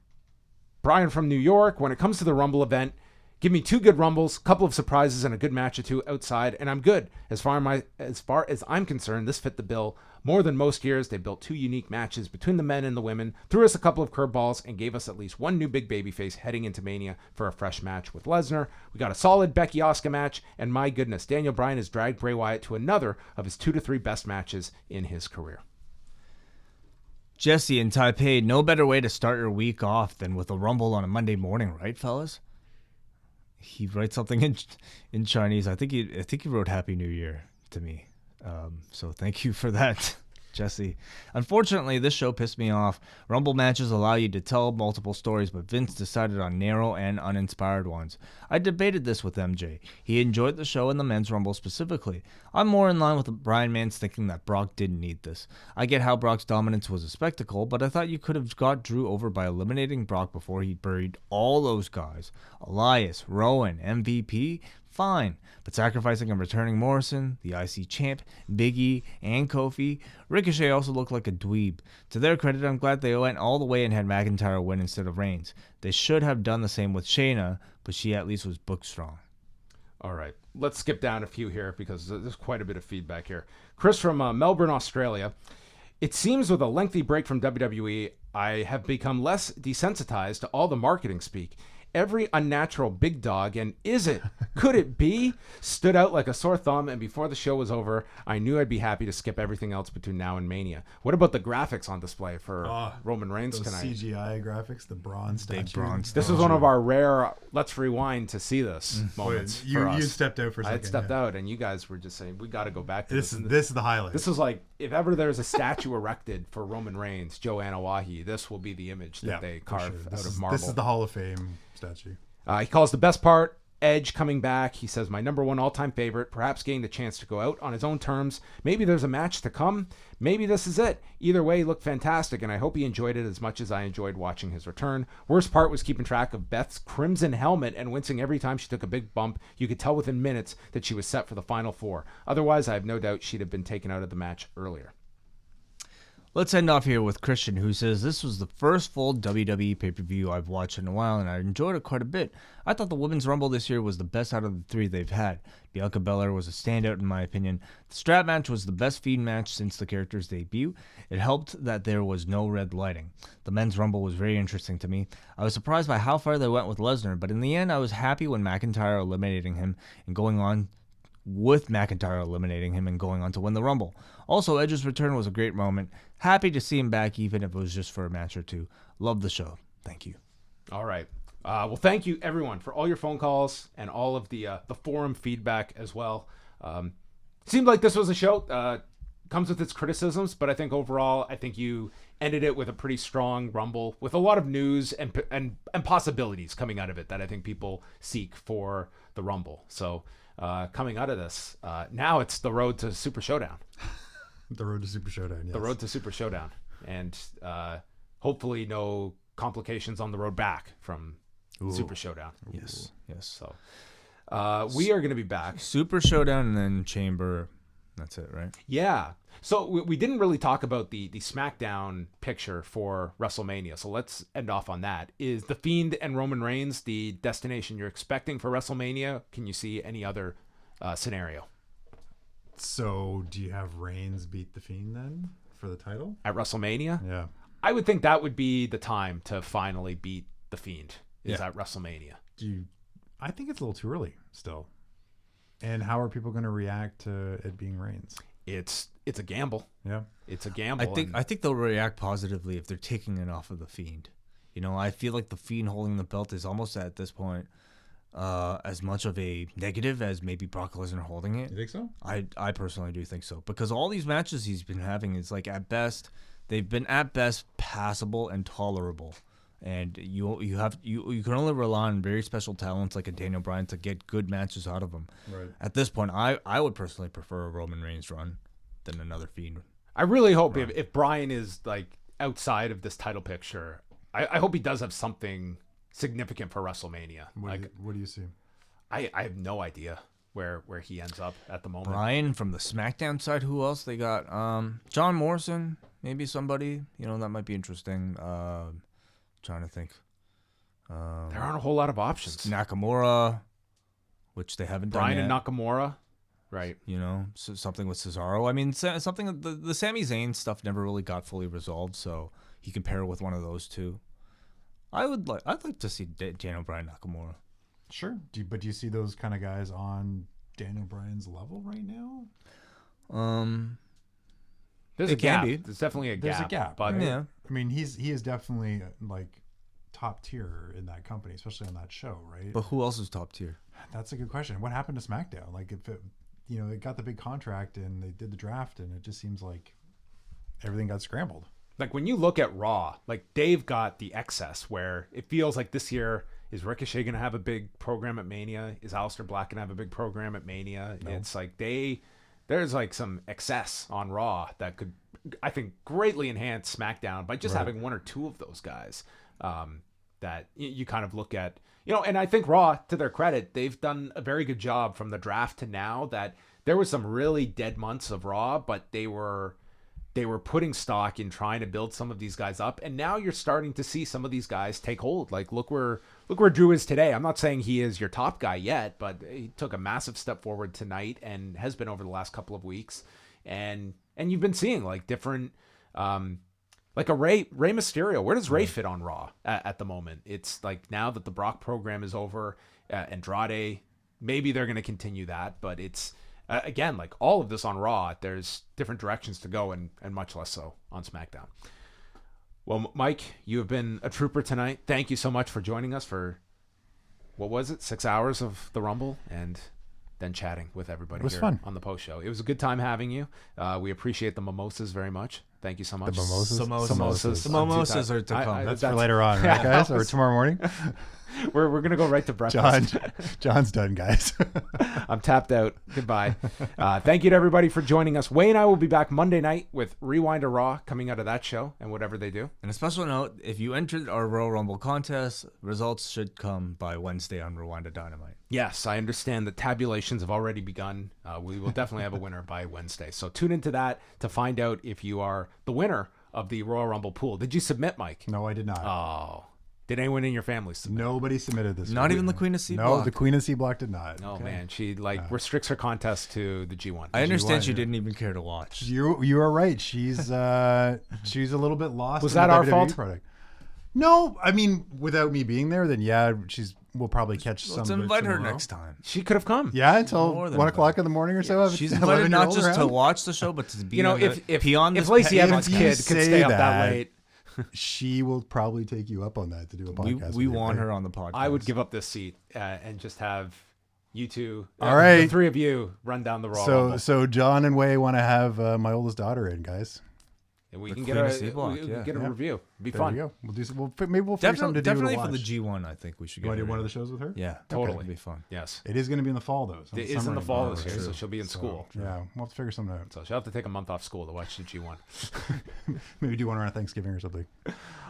Bryan from New York. When it comes to the Rumble event, give me 2 good Rumbles, a couple of surprises, and a good match or 2 outside, and I'm good. As far as I'm concerned, this fit the bill more than most years. They built 2 unique matches between the men and the women, threw us a couple of curveballs, and gave us at least 1 new big babyface heading into Mania for a fresh match with Lesnar. We got a solid Becky Asuka match, and my goodness, Daniel Bryan has dragged Bray Wyatt to another of his 2 to 3 best matches in his career. Jesse in Taipei, no better way to start your week off than with a Rumble on a Monday morning, right, fellas? He writes something in Chinese. I think he wrote Happy New Year to me. So thank you for that, Jesse. Unfortunately, this show pissed me off. Rumble matches allow you to tell multiple stories, but Vince decided on narrow and uninspired ones. I debated this with MJ. He enjoyed the show and the men's Rumble specifically. I'm more in line with the Bryan Mans thinking that Brock didn't need this. I get how Brock's dominance was a spectacle, but I thought you could have got Drew over by eliminating Brock before he buried all those guys. Elias, Rowan, MVP, fine. But sacrificing and returning Morrison, the IC champ, Big E, and Kofi, Ricochet also looked like a dweeb. To their credit, I'm glad they went all the way and had McIntyre win instead of Reigns. They should have done the same with Shayna, but she at least was booked strong. All right, let's skip down a few here because there's quite a bit of feedback here. Chris from Melbourne, Australia. It seems with a lengthy break from WWE, I have become less desensitized to all the marketing speak. Every unnatural big dog and could it be, stood out like a sore thumb, and before the show was over, I knew I'd be happy to skip everything else between now and Mania. What about the graphics on display for Roman Reigns those tonight? CGI graphics, the bronze statue. Big bronze This was one of our rare let's rewind to see this moments for You us. stepped out for a I second. had stepped out, and you guys were just saying, we got to go back to This this. is the highlight. This was like, if ever there's a statue erected for Roman Reigns, Joe Anawahi, this will be the image that they for carve sure. out of marble. This is the Hall of Fame statue. He calls the best part Edge coming back. He says, my number 1 all-time favorite, perhaps getting the chance to go out on his own terms. Maybe there's a match to come. Maybe this is it. Either way, he looked fantastic, and I hope he enjoyed it as much as I enjoyed watching his return. Worst part was keeping track of Beth's crimson helmet and wincing every time she took a big bump. You could tell within minutes that she was set for the Final 4. Otherwise, I have no doubt she'd have been taken out of the match earlier. Let's end off here with Christian, who says, this was the first full WWE pay-per-view I've watched in a while, and I enjoyed it quite a bit. I thought the Women's Rumble this year was the best out of the 3 they've had. Bianca Belair was a standout in my opinion. The strap match was the best Fiend match since the character's debut. It helped that there was no red lighting. The Men's Rumble was very interesting to me. I was surprised by how far they went with Lesnar, but in the end I was happy when McIntyre eliminating him and going on to win the Rumble. Also, Edge's return was a great moment. Happy to see him back, even if it was just for a match or 2. Love the show. Thank you. All right. Well, thank you, everyone, for all your phone calls and all of the forum feedback as well. Seemed like this was a show. Comes with its criticisms, but I think overall, I think you ended it with a pretty strong Rumble with a lot of news and possibilities coming out of it that I think people seek for the Rumble. So coming out of this, now it's the road to Super Showdown. The road to Super Showdown, yes. The road to Super Showdown. And hopefully no complications on the road back from Super Showdown. Yes. So we are going to be back. Super Showdown and then Chamber. That's it, right? Yeah. So we didn't really talk about the SmackDown picture for WrestleMania. So let's end off on that. Is The Fiend and Roman Reigns the destination you're expecting for WrestleMania? Can you see any other scenario? So do you have Reigns beat The Fiend then for the title? At WrestleMania? Yeah. I would think that would be the time to finally beat The Fiend is at WrestleMania. I think it's a little too early still. And how are people going to react to it being Reigns? It's a gamble. Yeah. It's a gamble. I think they'll react positively if they're taking it off of The Fiend. You know, I feel like The Fiend holding the belt is almost at this point as much of a negative as maybe Brock Lesnar holding it. You think so? I personally do think so, because all these matches he's been having is like they've been at best passable and tolerable, and you can only rely on very special talents like a Daniel Bryan to get good matches out of him. Right. At this point, I would personally prefer a Roman Reigns run than another Fiend. I really hope if Bryan is like outside of this title picture, I hope he does have something significant for WrestleMania. What do you see? I have no idea. where he ends up at the moment. Bryan from the SmackDown side. Who else they got? John Morrison, maybe somebody. That might be interesting. Trying to think. There aren't a whole lot of options. Nakamura, which they haven't Bryan done yet. and Nakamura, right? So something with Cesaro. I mean, something the Sami Zayn stuff never really got fully resolved, so he can pair with one of those two. I'd like to see Daniel Bryan Nakamura. Sure. Do you see those kind of guys on Daniel Bryan's level right now? There's a gap. There's definitely a gap. There's a gap. But right? Yeah. I mean, he is definitely like top tier in that company, especially on that show, right? But who else is top tier? That's a good question. What happened to SmackDown? Like, if it, it got the big contract and they did the draft, and it just seems like everything got scrambled. Like when you look at Raw, like Dave got the excess where it feels like this year, is Ricochet going to have a big program at Mania? Is Aleister Black going to have a big program at Mania? No. It's like there's like some excess on Raw that could, I think, greatly enhance SmackDown by just having one or two of those guys that you kind of look at, and I think Raw, to their credit, they've done a very good job from the draft to now. That there was some really dead months of Raw, but they were putting stock in trying to build some of these guys up, and now you're starting to see some of these guys take hold. Like look where Drew is today. I'm not saying he is your top guy yet, but he took a massive step forward tonight and has been over the last couple of weeks. And you've been seeing like different, like a Rey Mysterio. Where does Rey fit on Raw at the moment? It's like now that the Brock program is over, Andrade, maybe they're going to continue that, but it's. Again, like all of this on Raw, there's different directions to go, and much less so on SmackDown. Well, Mike, you have been a trooper tonight. Thank you so much for joining us for, 6 hours of the Rumble, and then chatting with everybody. It was here fun on the post show. It was a good time having you. We appreciate the mimosas very much. Thank you so much. The mimosas? Samosas. The mimosas are to come. That's for later on, right, guys? Or tomorrow morning? We're gonna go right to breakfast. John's done, guys. I'm tapped out. Goodbye. Thank you to everybody for joining us. Wayne and I will be back Monday night with Rewind or Raw coming out of that show and whatever they do. And a special note: if you entered our Royal Rumble contest, results should come by Wednesday on Rewind or Dynamite. Yes, I understand the tabulations have already begun. We will definitely have a winner by Wednesday. So tune into that to find out if you are the winner of the Royal Rumble pool. Did you submit, Mike? No, I did not. Oh. Did anyone in your family submit? Nobody submitted this. Not even the Queen of C No, Block. the Queen of C Block did not. Oh, man. She restricts her contest to the G1. I understand G1, she didn't even care to watch. You are right. She's a little bit lost. Was in that the our WWE fault? Product. No, I mean, without me being there, then yeah, we'll probably catch some. Let's of it invite her tomorrow. next time. She could have come. Yeah, until More than 1 o'clock in the morning or so. She's invited not just to watch the show, but to be If Lacey Evans' you kid could say stay up that that, late. She will probably take you up on that to do a podcast. We want her on the podcast. I would give up this seat and just have you two, All right, the three of you, run down the Raw. So John and Way want to have my oldest daughter in, guys. And we The can Queen get of C Block, a yeah. review. It'd be There fun. we go. We'll do some. Maybe we'll figure something to do. Definitely to for the watch. G1, I think we should You get want to her do one in. of the shows with her? Yeah, Totally. It'd be fun. Yes. It is going to be in the fall though. It is in the fall this year, so she'll be in school. Yeah, we'll have to figure something out. So she'll have to take a month off school to watch the G1. Maybe do one around Thanksgiving or something.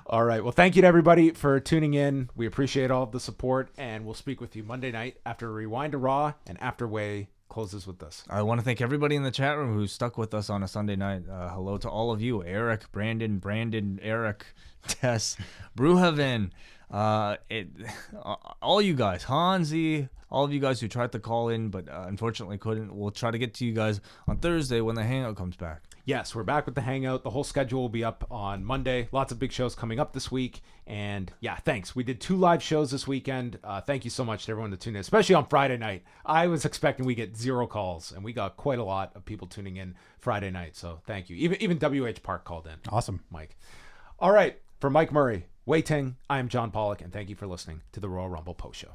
All right. Well, thank you to everybody for tuning in. We appreciate all of the support, and we'll speak with you Monday night after Rewind to Raw and after Way closes with this. I want to thank everybody in the chat room who stuck with us on a Sunday night. Hello to all of you: Eric, Brandon, Eric, Tess, Brewhaven, all you guys, Hansi, all of you guys who tried to call in but unfortunately couldn't. We'll try to get to you guys on Thursday when the Hangout comes back. Yes, we're back with the Hangout. The whole schedule will be up on Monday. Lots of big shows coming up this week. And yeah, thanks. We did 2 live shows this weekend. Thank you so much to everyone that tuned in, especially on Friday night. I was expecting we get 0 calls, and we got quite a lot of people tuning in Friday night. So thank you. Even WH Park called in. Awesome. Mike. All right. For Mike Murray, Wei Ting, I am John Pollock, and thank you for listening to the Royal Rumble Post Show.